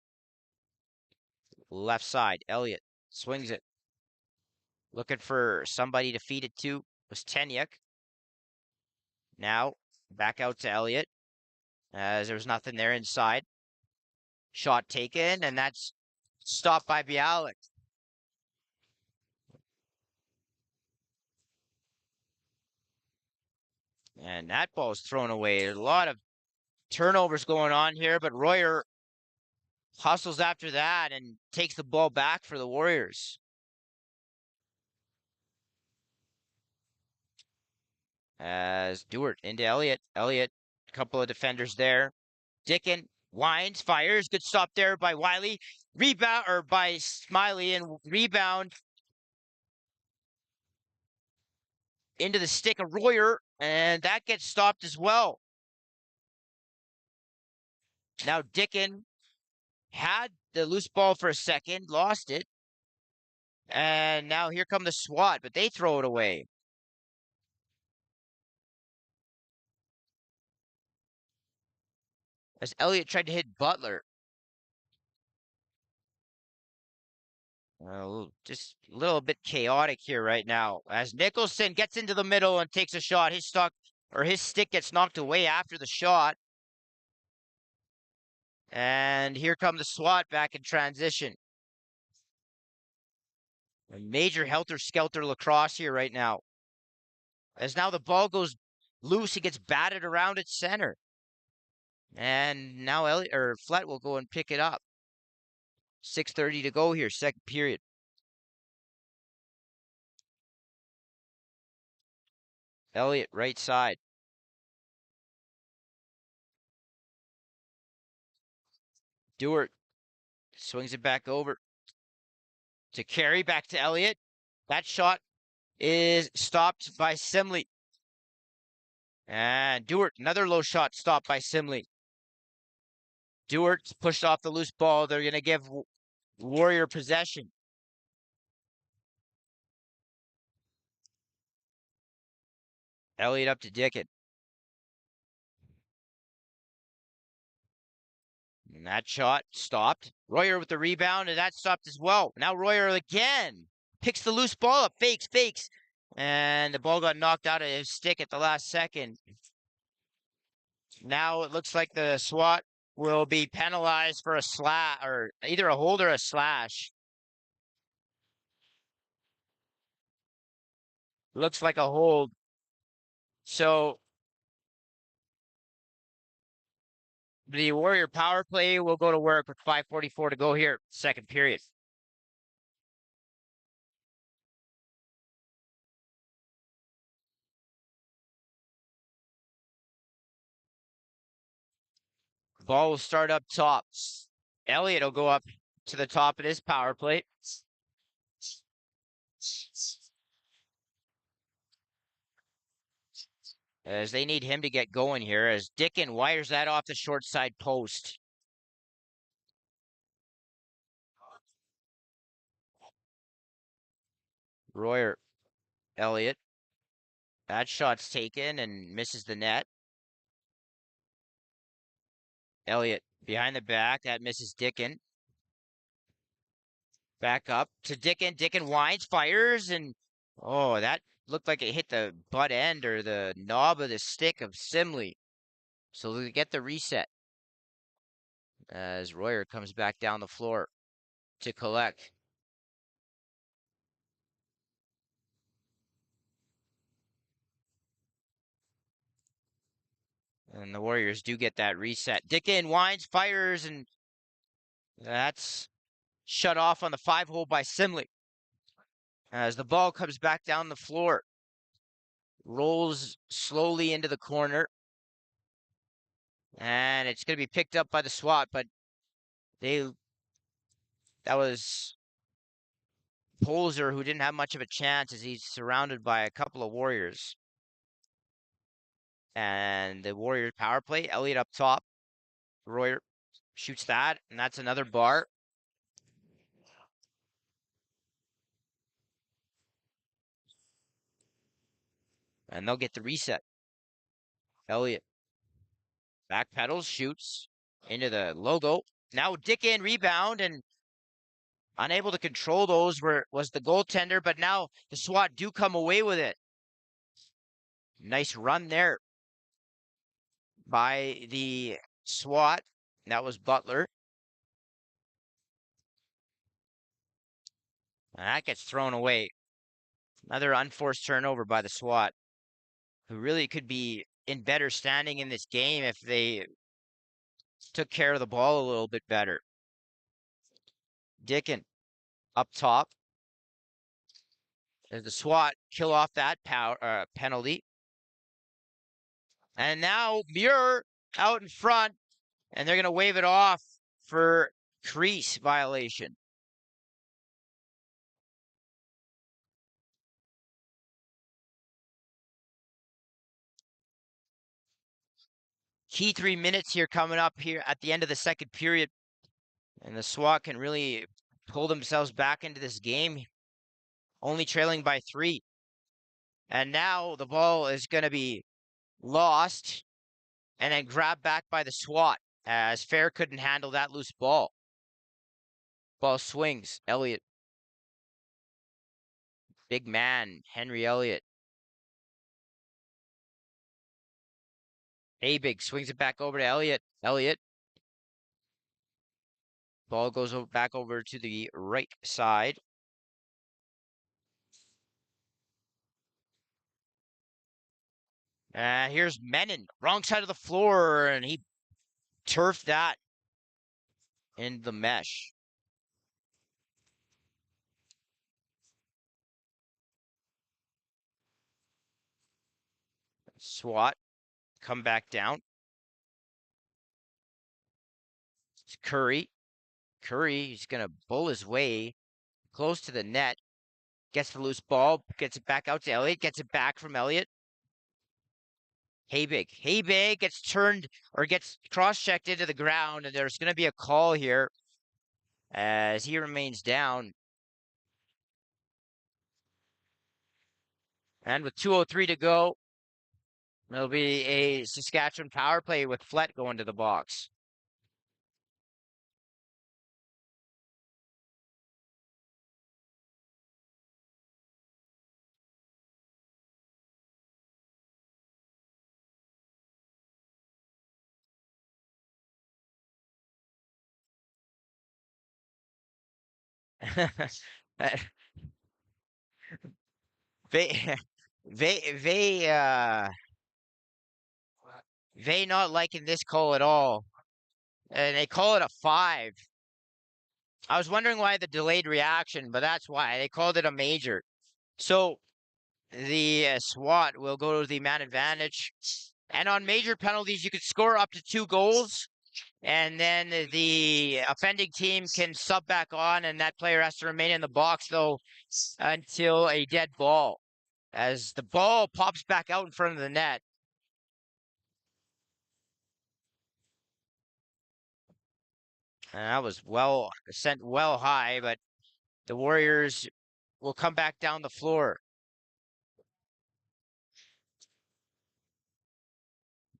Speaker 1: Left side, Elliott swings it. Looking for somebody to feed it to was Tenyuk. Now, back out to Elliott, as there was nothing there inside. Shot taken, and that's stopped by Bialik. And that ball is thrown away. There's a lot of turnovers going on here, but Royer hustles after that and takes the ball back for the Warriors. As Dewart into Elliott. Elliott, a couple of defenders there. Dickon winds, fires. Good stop there by Wiley. Rebound, or by Smiley, and rebound into the stick of Royer, and that gets stopped as well. Now Dickon had the loose ball for a second, lost it, and now here come the SWAT, but they throw it away. As Elliott tried to hit Butler. Just a little bit chaotic here right now. As Nicholson gets into the middle and takes a shot, his stick gets knocked away after the shot. And here come the SWAT back in transition. A major helter-skelter lacrosse here right now. As now the ball goes loose, he gets batted around at center. And now Flett will go and pick it up. 6:30 to go here, second period. Elliott, right side. Dewart swings it back over to Carey, back to Elliott. That shot is stopped by Simley. And Dewart, another low shot stopped by Simley. Dewart's pushed off the loose ball. They're going to give Warrior possession. Elliott up to Dickon. And that shot stopped. Royer with the rebound, and that stopped as well. Now Royer again picks the loose ball up, fakes. And the ball got knocked out of his stick at the last second. Now it looks like the SWAT will be penalized for a slash, or either a hold or a slash. Looks like a hold. So the Warrior power play will go to work with 5:44 to go here, second period. Ball will start up top. Elliott will go up to the top of his power play. as they need him to get going here, as Dickin wires that off the short side post. Royer, Elliott. That shot's taken and misses the net. Elliott behind the back. That misses Dickin. Back up to Dickin. Dickin winds, fires, and oh, that looked like it hit the butt end or the knob of the stick of Simley. So they get the reset as Royer comes back down the floor to collect. And the Warriors do get that reset. Dickin winds, fires, and that's shut off on the 5-hole by Simley. As the ball comes back down the floor, rolls slowly into the corner. And it's going to be picked up by the SWAT, but that was Polzer, who didn't have much of a chance as he's surrounded by a couple of Warriors. And the Warriors power play, Elliott up top. Royer shoots that, and that's another bar. And they'll get the reset. Elliott backpedals, shoots into the logo. Now Dickin rebound and unable to control those was the goaltender, but now the SWAT do come away with it. Nice run there by the SWAT. That was Butler. And that gets thrown away. Another unforced turnover by the SWAT, who really could be in better standing in this game if they took care of the ball a little bit better. Dickin up top. There's the SWAT kill off that penalty. And now Muir out in front, and they're going to wave it off for crease violation. Key 3 minutes here coming up here at the end of the second period. And the SWAT can really pull themselves back into this game, only trailing by 3. And now the ball is going to be lost and then grabbed back by the SWAT as Fair couldn't handle that loose ball. Ball swings. Elliott. Big man, Henry Elliott. Big swings it back over to Elliott. Elliott. Ball goes back over to the right side. Here's Menon, wrong side of the floor, and he turfed that in the mesh. SWAT come back down. It's Curry. Curry, he's going to bull his way close to the net. Gets the loose ball, gets it back out to Elliott, gets it back from Elliott. Big gets turned or gets cross-checked into the ground, and there's going to be a call here as he remains down. And with 2:03 to go, there'll be a Saskatchewan power play with Flett going to the box. they they they not liking this call at all, and they call it a 5. I was wondering why the delayed reaction, but that's why they called it a major. So the SWAT will go to the man advantage, and on major penalties you could score up to 2 goals, and then the offending team can sub back on, and that player has to remain in the box though until a dead ball. As the ball pops back out in front of the net, And that was sent well high, but the Warriors will come back down the floor.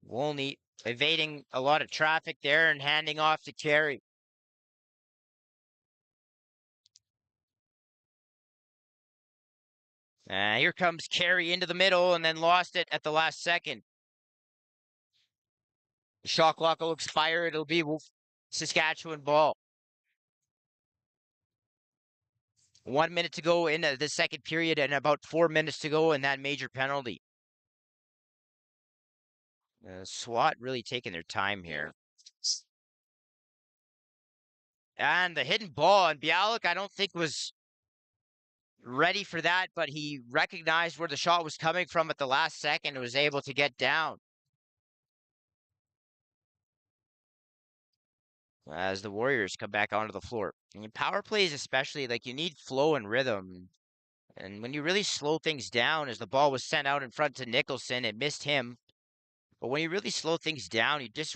Speaker 1: Wolney evading a lot of traffic there and handing off to Carey. Here comes Carey into the middle and then lost it at the last second. The shot clock will expire. It'll be Saskatchewan ball. 1 minute to go in the second period and about 4 minutes to go in that major penalty. SWAT really taking their time here. And the hidden ball on Bialik, I don't think was ready for that, but he recognized where the shot was coming from at the last second and was able to get down. As the Warriors come back onto the floor. And power plays especially, like you need flow and rhythm. And when you really slow things down, as the ball was sent out in front to Nicholson, it missed him. But when you really slow things down, you just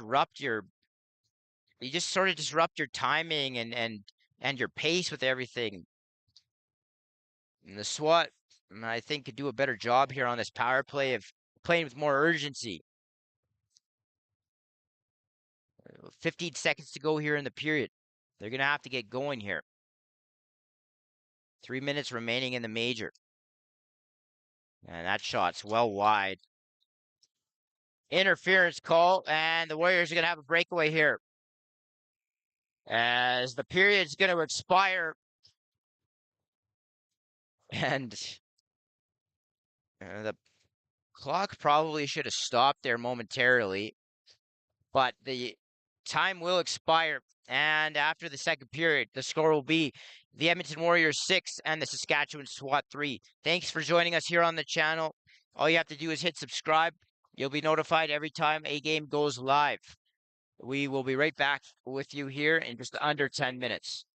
Speaker 1: sort of disrupt your timing and your pace with everything. And the SWAT, I think, could do a better job here on this power play of playing with more urgency. 15 seconds to go here in the period. They're going to have to get going here. 3 minutes remaining in the major. And that shot's well wide. Interference call, and the Warriors are going to have a breakaway here. As the period's going to expire. And the clock probably should have stopped there momentarily. But the time will expire. And after the second period, the score will be the Edmonton Warriors 6 and the Saskatchewan SWAT 3. Thanks for joining us here on the channel. All you have to do is hit subscribe. You'll be notified every time a game goes live. We will be right back with you here in just under 10 minutes.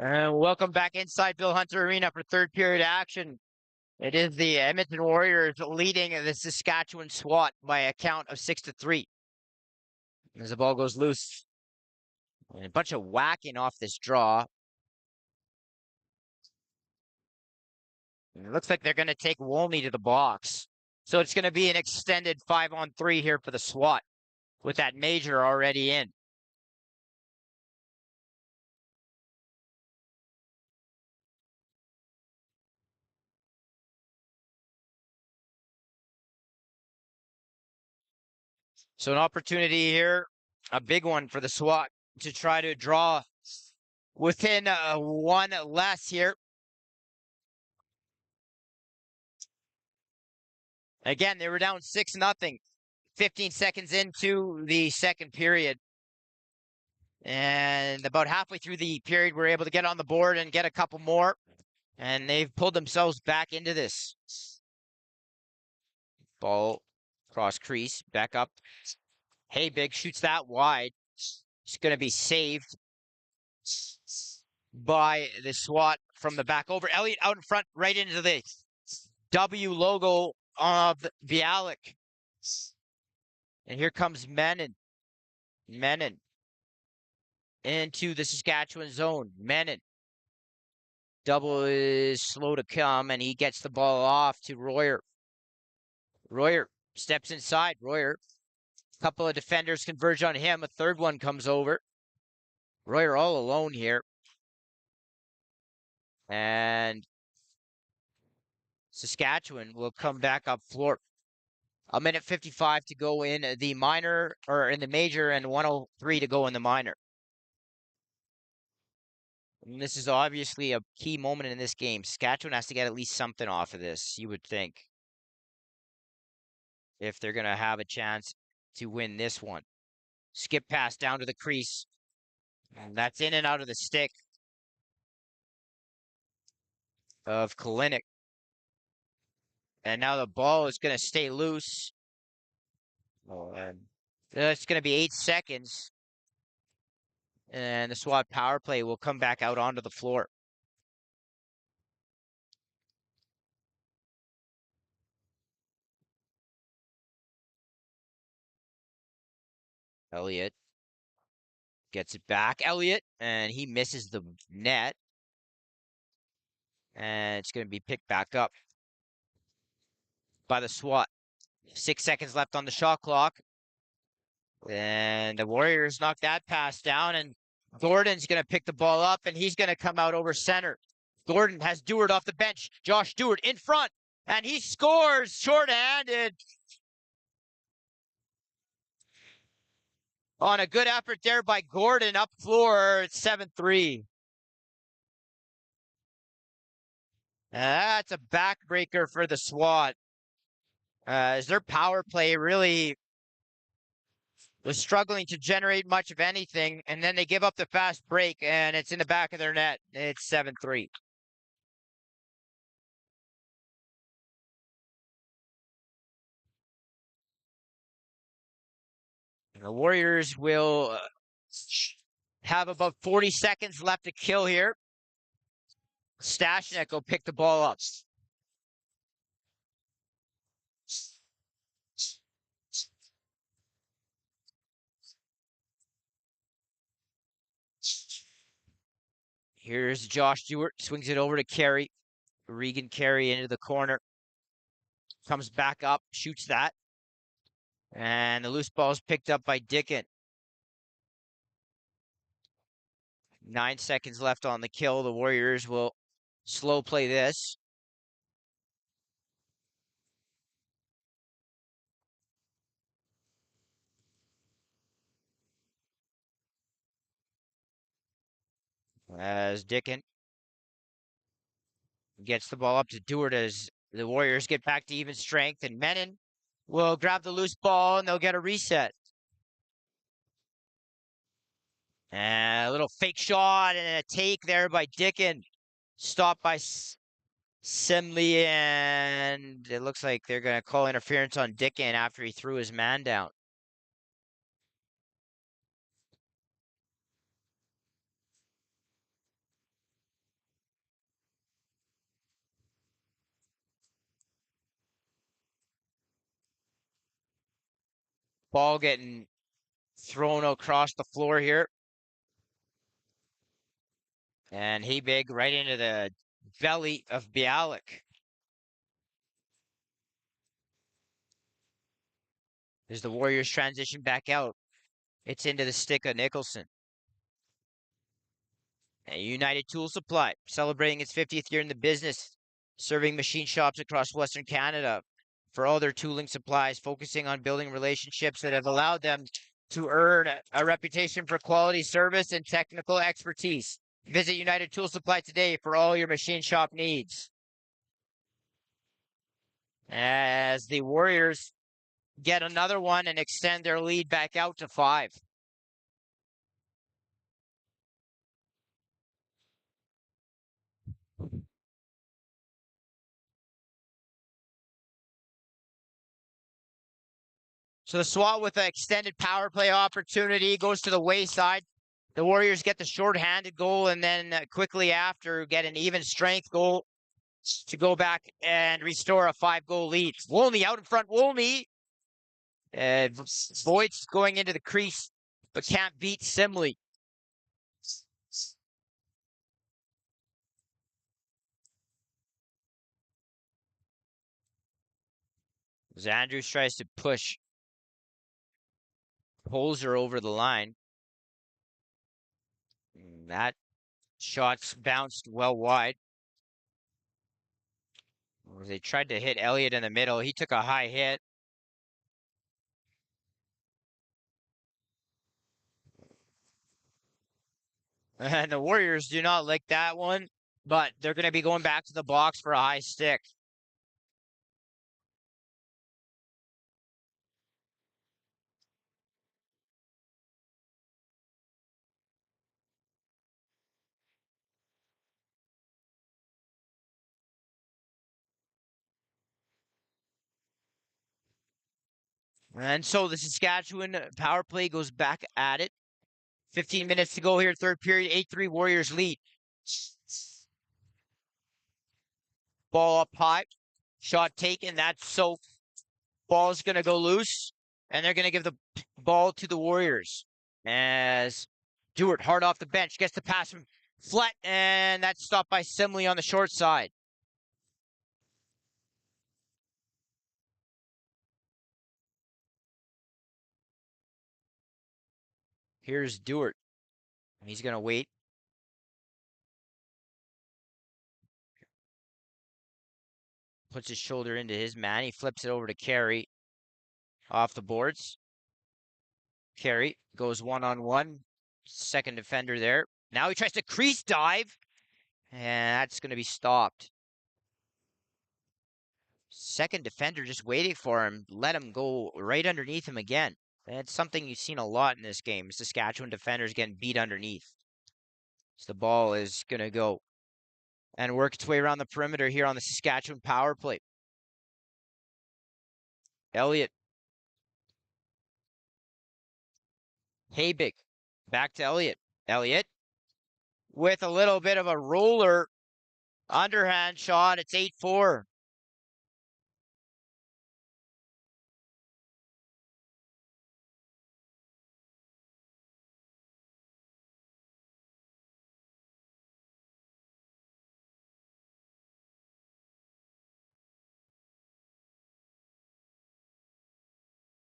Speaker 1: And welcome back inside Bill Hunter Arena for third period action. It is the Edmonton Warriors leading the Saskatchewan SWAT by a count of 6-3. As the ball goes loose. And a bunch of whacking off this draw. And it looks like they're going to take Wolney to the box. So it's going to be an extended 5-on-3 here for the SWAT with that major already in. So an opportunity here, a big one for the SWAT to try to draw within one less here. Again, they were down 6-0, 15 seconds into the second period. And about halfway through the period, we're able to get on the board and get a couple more. And they've pulled themselves back into this. Ball cross crease, back up. Hey, Big shoots that wide. It's going to be saved by the SWAT from the back over. Elliott out in front, right into the W logo of Bialik. And here comes Menon. Menon into the Saskatchewan zone. Menon. Double is slow to come, and he gets the ball off to Royer. Royer steps inside. Royer. A couple of defenders converge on him. A third one comes over. Royer all alone here. And Saskatchewan will come back up floor. A minute 55 to go in the minor, or in the major, and 1:03 to go in the minor. And this is obviously a key moment in this game. Saskatchewan has to get at least something off of this, you would think, if they're going to have a chance to win this one. Skip pass down to the crease. And that's in and out of the stick of Kalinick. And now the ball is going to stay loose. Oh, and it's going to be 8 seconds. And the SWAT power play will come back out onto the floor. Elliott gets it back. Elliott, and he misses the net. And it's going to be picked back up by the SWAT. 6 seconds left on the shot clock. And the Warriors knock that pass down, and Gordon's going to pick the ball up, and he's going to come out over center. Gordon has Dewart off the bench. Josh Dewart in front, and he scores shorthanded on a good effort there by Gordon up floor. It's 7-3. That's a backbreaker for the SWAT. As their power play really was struggling to generate much of anything, and then they give up the fast break, and it's in the back of their net. It's 7-3. The Warriors will have about 40 seconds left to kill here. Stashnek will pick the ball up. Here's Josh Stewart, swings it over to Carey. Regan Carey into the corner. Comes back up, shoots that. And the loose ball is picked up by Dickon. 9 seconds left on the kill. The Warriors will slow play this. As Dickon gets the ball up to Dewart as the Warriors get back to even strength, and Menon will grab the loose ball and they'll get a reset. And a little fake shot and a take there by Dickon. Stopped by Simley, and it looks like they're going to call interference on Dickon after he threw his man down. Ball getting thrown across the floor here. And he big right into the belly of Bialik. As the Warriors transition back out, it's into the stick of Nicholson. And United Tool Supply, celebrating its 50th year in the business, serving machine shops across Western Canada for all their tooling supplies, focusing on building relationships that have allowed them to earn a reputation for quality service and technical expertise. Visit United Tool Supply today for all your machine shop needs. As the Warriors get another one and extend their lead back out to 5. So the SWAT with an extended power play opportunity goes to the wayside. The Warriors get the short-handed goal and then quickly after get an even strength goal to go back and restore a 5-goal lead. Wolney out in front. Wolney. Voigt's going into the crease, but can't beat Simley. As Andrews tries to push Holzer over the line. That shot's bounced well wide. They tried to hit Elliott in the middle. He took a high hit. And the Warriors do not like that one, but they're going to be going back to the box for a high stick. And so the Saskatchewan power play goes back at it. 15 minutes to go here, third period, 8-3 Warriors lead. Ball up high, shot taken. That's so ball's going to go loose, and they're going to give the ball to the Warriors. As Stewart, hard off the bench, gets the pass from Flett, and that's stopped by Simley on the short side. Here's Stewart. He's going to wait. Puts his shoulder into his man. He flips it over to Carey off the boards. Carey goes one-on-one. Second defender there. Now he tries to crease dive, and that's going to be stopped. Second defender just waiting for him. Let him go right underneath him again. That's something you've seen a lot in this game. Saskatchewan defenders getting beat underneath. So the ball is going to go and work its way around the perimeter here on the Saskatchewan power play. Elliott. Habig. Back to Elliott. Elliott with a little bit of a roller underhand shot. It's 8-4.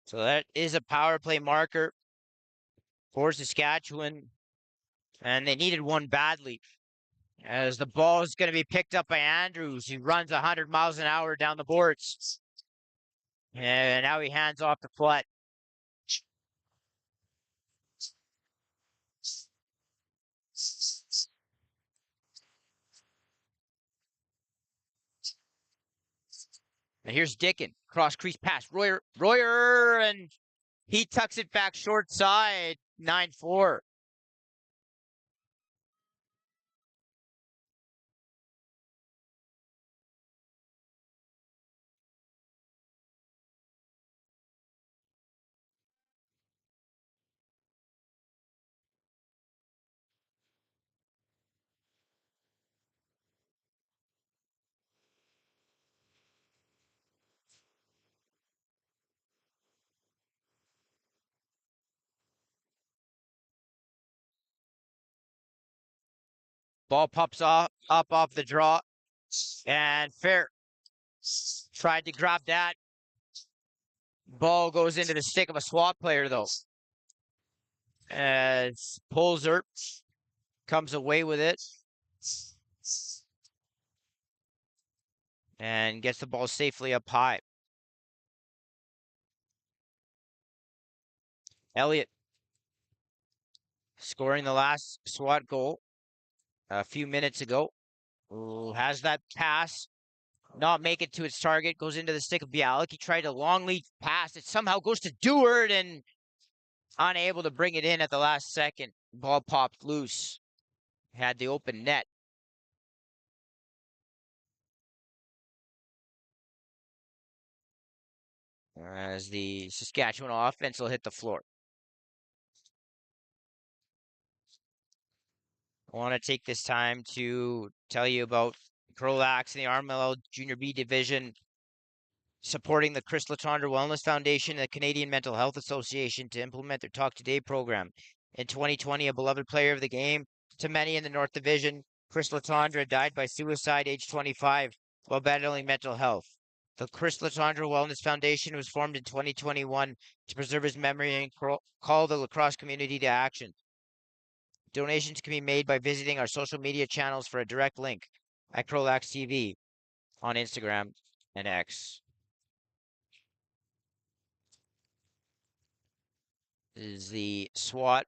Speaker 1: So that is a power play marker for Saskatchewan. And they needed one badly. As the ball is going to be picked up by Andrews. He runs 100 miles an hour down the boards. And now he hands off to Flett. And here's Dickin. Cross crease pass. Royer, and he tucks it back short side. 9-4. Ball pops up off the draw. And Fair tried to grab that. Ball goes into the stick of a SWAT player, though. As Polzer comes away with it. And gets the ball safely up high. Elliott scoring the last SWAT goal a few minutes ago. Ooh, has that pass, not make it to its target, goes into the stick of Bialik. He tried a long lead pass. It somehow goes to Dewart and unable to bring it in at the last second. Ball popped loose. Had the open net. As the Saskatchewan offense will hit the floor. I want to take this time to tell you about CROW LAX and the RMLL Junior B Division supporting the Chris Latondra Wellness Foundation and the Canadian Mental Health Association to implement their Talk Today program. In 2020, a beloved player of the game to many in the North Division, Chris Latondra died by suicide age 25 while battling mental health. The Chris Latondra Wellness Foundation was formed in 2021 to preserve his memory and call the lacrosse community to action. Donations can be made by visiting our social media channels for a direct link at CROW LAX TV on Instagram and X. This is the SWAT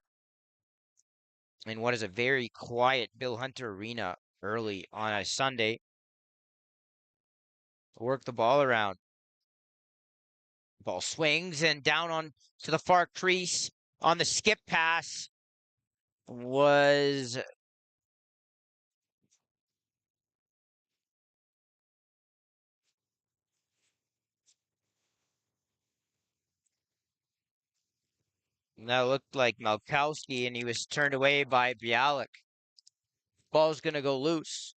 Speaker 1: in what is a very quiet Bill Hunter Arena early on a Sunday. Work the ball around. Ball swings and down on to the far crease on the skip pass was that looked like Malkowski, and he was turned away by Bialik. Ball's gonna go loose.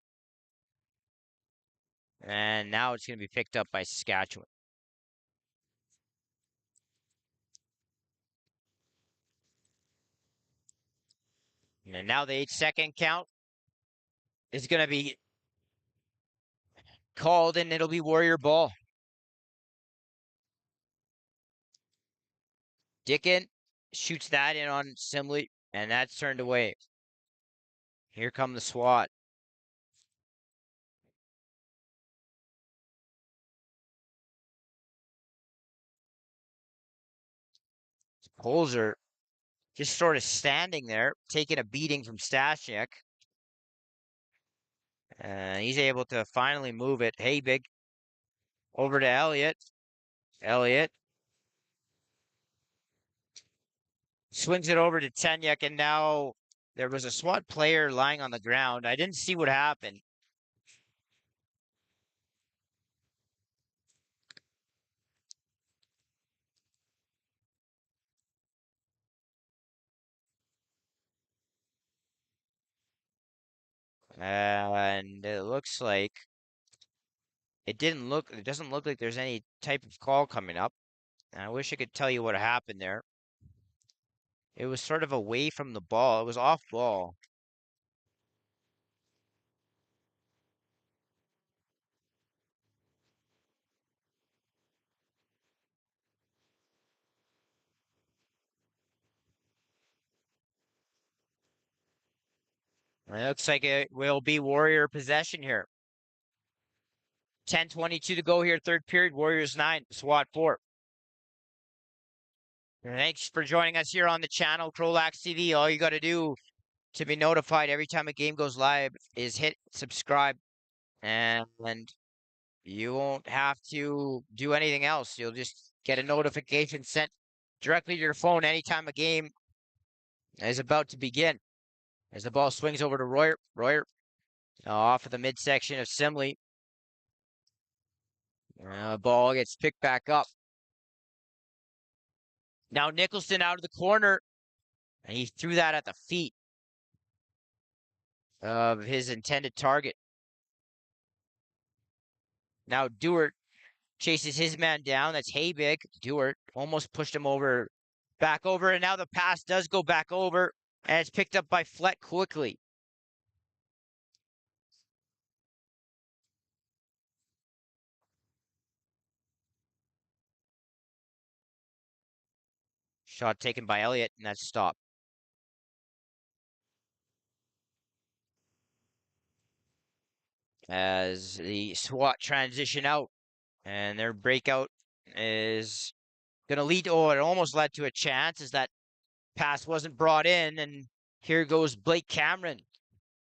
Speaker 1: And now it's gonna be picked up by Saskatchewan. And now the 8-second count is gonna be called, and it'll be Warrior ball. Dickin shoots that in on Simley, and that's turned away. Here come the SWAT. Polzer just sort of standing there, taking a beating from Stashnik. He's able to finally move it. Hey, big. Over to Elliott. Elliott swings it over to Tenyuk, and now there was a SWAT player lying on the ground. I didn't see what happened. And it looks like it doesn't look like there's any type of call coming up. And I wish I could tell you what happened there. It was sort of away from the ball. It was off ball. It looks like it will be Warrior possession here. 10:22 to go here, third period. Warriors 9, SWAT 4. Thanks for joining us here on the channel, CROW LAX TV. All you got to do to be notified every time a game goes live is hit subscribe, and you won't have to do anything else. You'll just get a notification sent directly to your phone anytime a game is about to begin. As the ball swings over to Royer. Royer off of the midsection of Simley. Ball gets picked back up. Now Nicholson out of the corner, and he threw that at the feet of his intended target. Now Dewart chases his man down. That's Haybig. Dewart almost pushed him over, back over, and now the pass does go back over, and it's picked up by Flett quickly. Shot taken by Elliott, and that's stopped. As the SWAT transition out, and their breakout is going to lead. Oh, it almost led to a chance as that pass wasn't brought in. And here goes Blake Cameron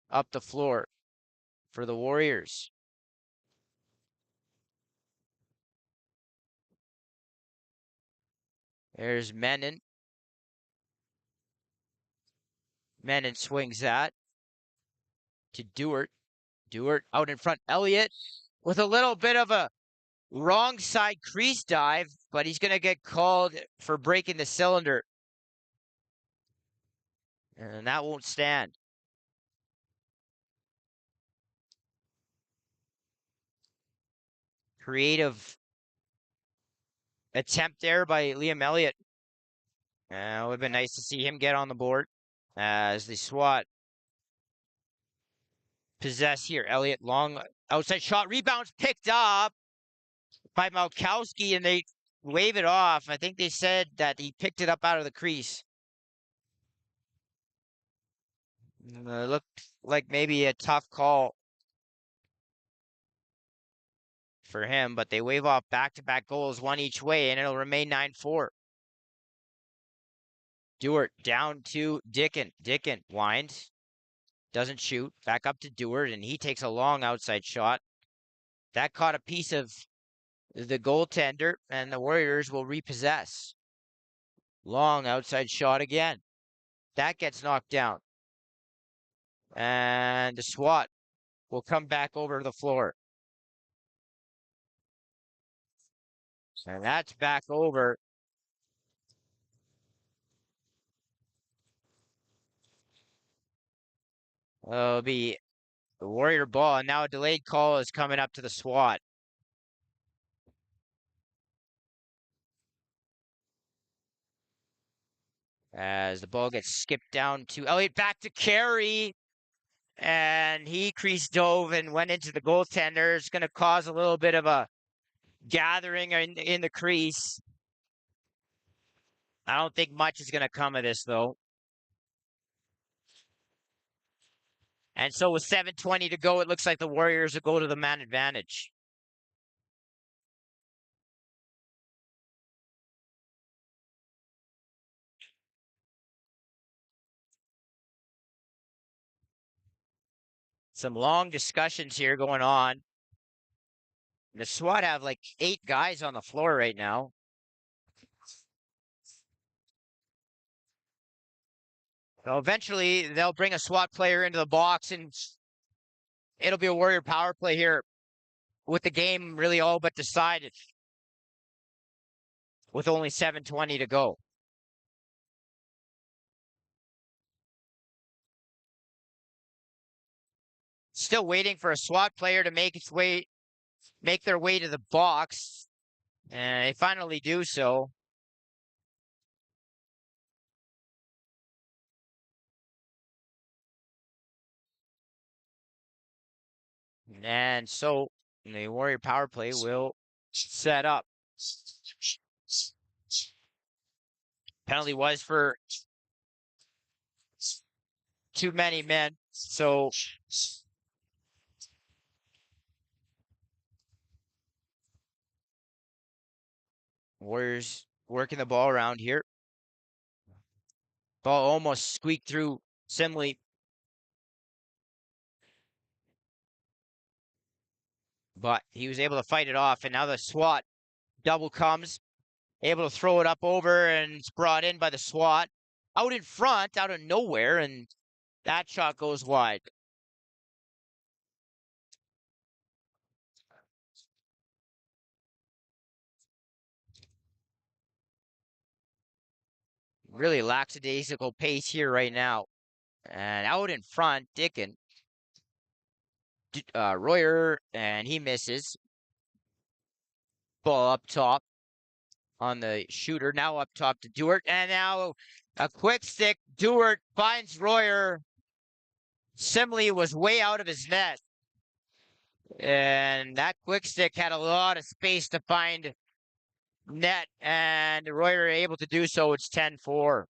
Speaker 1: up the floor for the Warriors. There's Menon. Menon swings that to Dewart. Dewart out in front. Elliott with a little bit of a wrong side crease dive, but he's going to get called for breaking the cylinder. And that won't stand. Creative attempt there by Liam Elliott. It would have been nice to see him get on the board as the SWAT possess here. Elliott long outside shot, rebounds picked up by Malkowski, and they wave it off. I think they said that he picked it up out of the crease. It looked like maybe a tough call for him, but they wave off back-to-back goals, one each way, and it'll remain 9-4. Dewart down to Dickin. Dickin winds, doesn't shoot, back up to Dewart, and he takes a long outside shot. That caught a piece of the goaltender, and the Warriors will repossess. Long outside shot again. That gets knocked down. And the SWAT will come back over the floor. And that's back over. It'll be the Warrior ball, and now a delayed call is coming up to the SWAT. As the ball gets skipped down to Elliott, back to Carey. And he crease dove and went into the goaltender. It's going to cause a little bit of a gathering in the crease. I don't think much is going to come of this, though. And so with 7:20 to go, it looks like the Warriors will go to the man advantage. Some long discussions here going on. The SWAT have like 8 guys on the floor right now. So eventually, they'll bring a SWAT player into the box, and it'll be a Warrior power play here with the game really all but decided with only 7:20 to go. Still waiting for a SWAT player to make their way to the box, and they finally do so. And so the Warrior power play will set up. Penalty was for too many men, so Warriors working the ball around here. Ball almost squeaked through Simley. But he was able to fight it off, and now the SWAT double comes, able to throw it up over, and it's brought in by the SWAT. Out in front, out of nowhere, and that shot goes wide. Really lackadaisical pace here right now. And out in front, Dickin. Royer, and he misses. Ball up top on the shooter. Now up top to Dewart. And now a quick stick. Dewart finds Royer. Simley was way out of his net. And that quick stick had a lot of space to find net, and Royer able to do so. It's 10-4.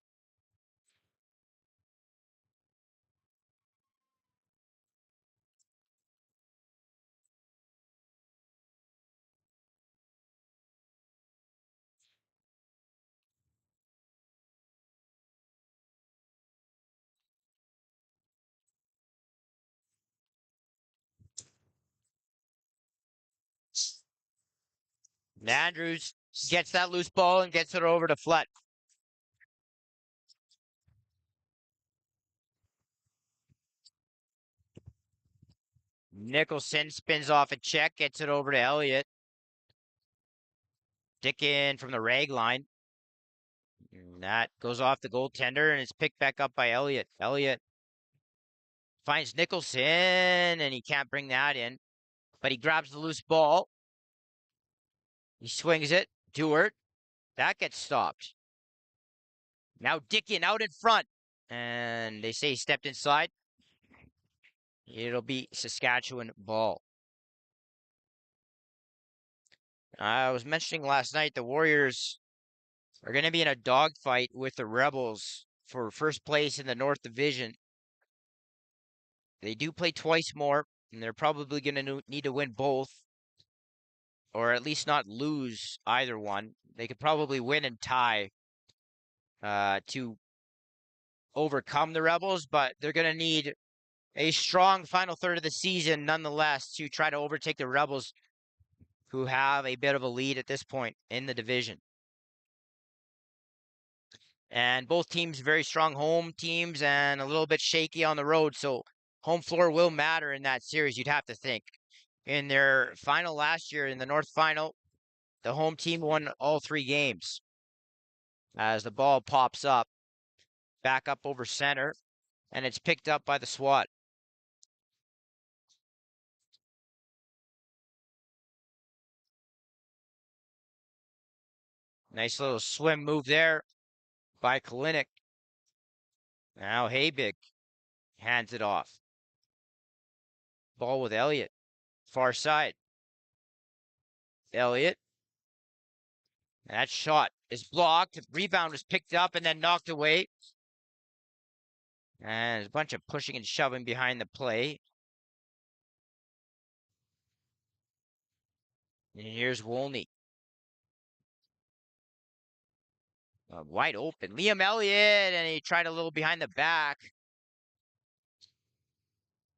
Speaker 1: Andrews gets that loose ball and gets it over to Flett. Nicholson spins off a check, gets it over to Elliott. Dickin from the rag line. And that goes off the goaltender, and it's picked back up by Elliott. Elliott finds Nicholson, and he can't bring that in. But he grabs the loose ball. He swings it. Dewart. That gets stopped. Now Dickin out in front. And they say he stepped inside. It'll be Saskatchewan ball. I was mentioning last night the Warriors are going to be in a dogfight with the Rebels for first place in the North Division. They do play twice more, and they're probably going to need to win both, or at least not lose either one. They could probably win and tie to overcome the Rebels, but they're going to need a strong final third of the season nonetheless to try to overtake the Rebels, who have a bit of a lead at this point in the division. And both teams very strong home teams and a little bit shaky on the road, so home floor will matter in that series, you'd have to think. In their final last year in the North Final, the home team won all 3 games. As the ball pops up, back up over center, and it's picked up by the SWAT. Nice little swim move there by Kalinick. Now Habig hands it off. Ball with Elliott. Far side. Elliott. That shot is blocked. Rebound was picked up and then knocked away. And there's a bunch of pushing and shoving behind the play. And here's Wolney. Wide open. Liam Elliott, and he tried a little behind the back.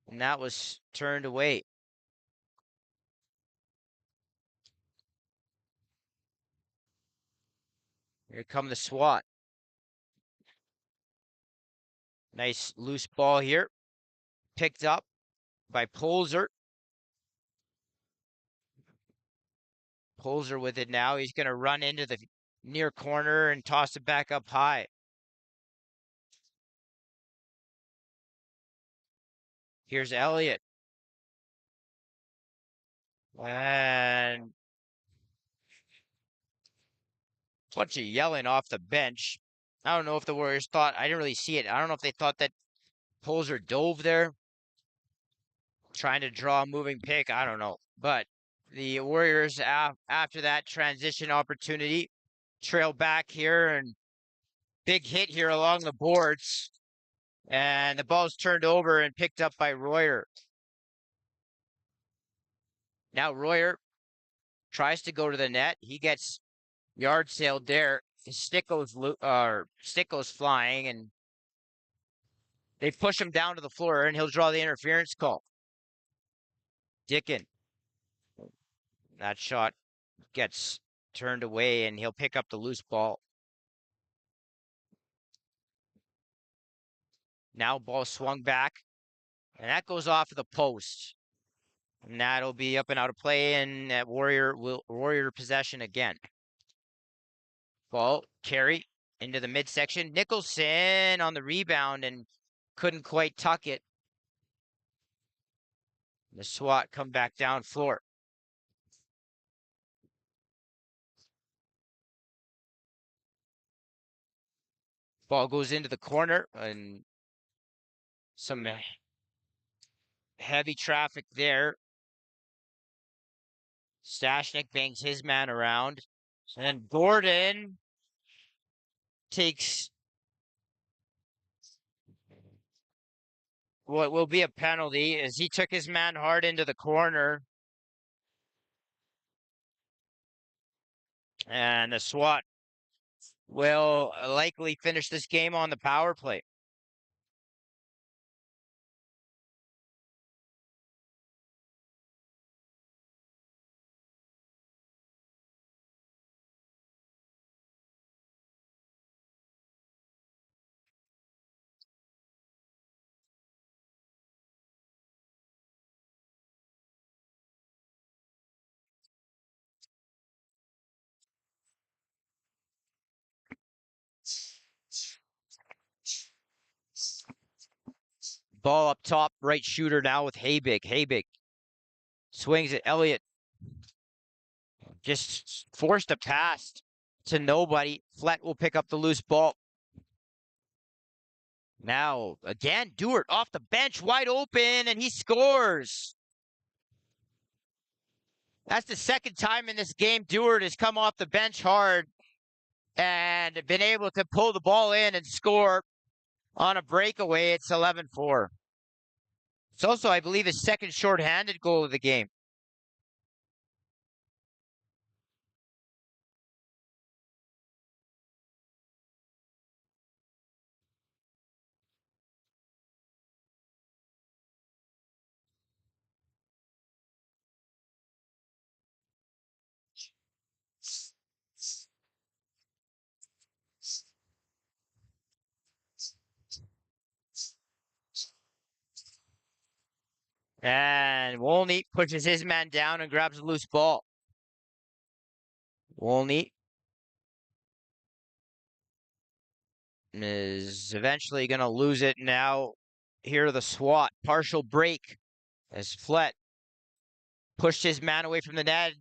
Speaker 1: And that was turned away. Here come the SWAT. Nice loose ball here. Picked up by Polzer. Polzer with it now. He's going to run into the near corner and toss it back up high. Here's Elliott. And a bunch of yelling off the bench. I don't know if the Warriors thought, I didn't really see it. I don't know if they thought that Polzer dove there, trying to draw a moving pick. I don't know. But the Warriors, after that transition opportunity, trail back here, and big hit here along the boards. And the ball's turned over and picked up by Royer. Now Royer tries to go to the net. He gets yard sailed there. His stick goes flying, and they push him down to the floor, and he'll draw the interference call. Dickin. That shot gets turned away, and he'll pick up the loose ball. Now ball swung back, and that goes off of the post. And that'll be up and out of play, and that Warrior possession again. Ball carry into the midsection. Nicholson on the rebound and couldn't quite tuck it. The SWAT come back down floor. Ball goes into the corner, and some heavy traffic there. Stashnik bangs his man around. And Gordon takes what will be a penalty as he took his man hard into the corner. And the SWAT will likely finish this game on the power play. Ball up top, right shooter now with Habig. Habig swings it. Elliott just forced a pass to nobody. Flett will pick up the loose ball. Now, again, Dewart off the bench, wide open, and he scores. That's the second time in this game Dewart has come off the bench hard and been able to pull the ball in and score on a breakaway. It's 11-4. It's also, I believe, his second shorthanded goal of the game. And Wolny pushes his man down and grabs a loose ball. Wolny is eventually going to lose it now. Here the SWAT. Partial break as Flett pushed his man away from the net.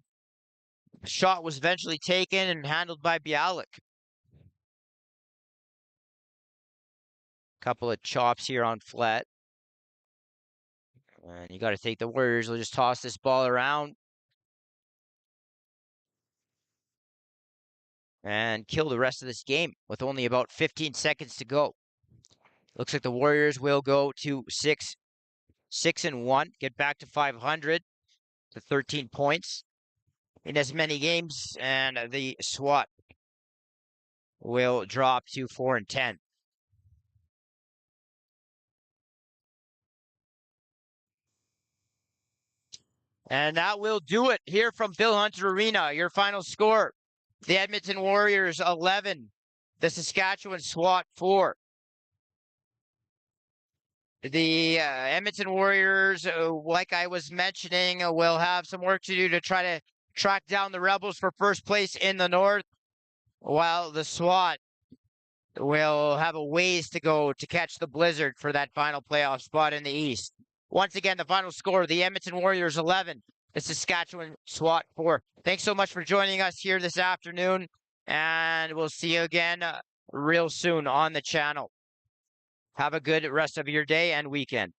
Speaker 1: The shot was eventually taken and handled by Bialik. Couple of chops here on Flett. And you got to take the Warriors. They'll just toss this ball around and kill the rest of this game with only about 15 seconds to go. Looks like the Warriors will go to 6-1, get back to 500 to 13 points in as many games, and the SWAT will drop to 4-10. And that will do it here from Bill Hunter Arena. Your final score: the Edmonton Warriors 11, the Saskatchewan SWAT 4. The Edmonton Warriors, like I was mentioning, will have some work to do to try to track down the Rebels for first place in the North, while the SWAT will have a ways to go to catch the Blizzard for that final playoff spot in the East. Once again, the final score: the Edmonton Warriors 11, the Saskatchewan SWAT 4. Thanks so much for joining us here this afternoon, and we'll see you again real soon on the channel. Have a good rest of your day and weekend.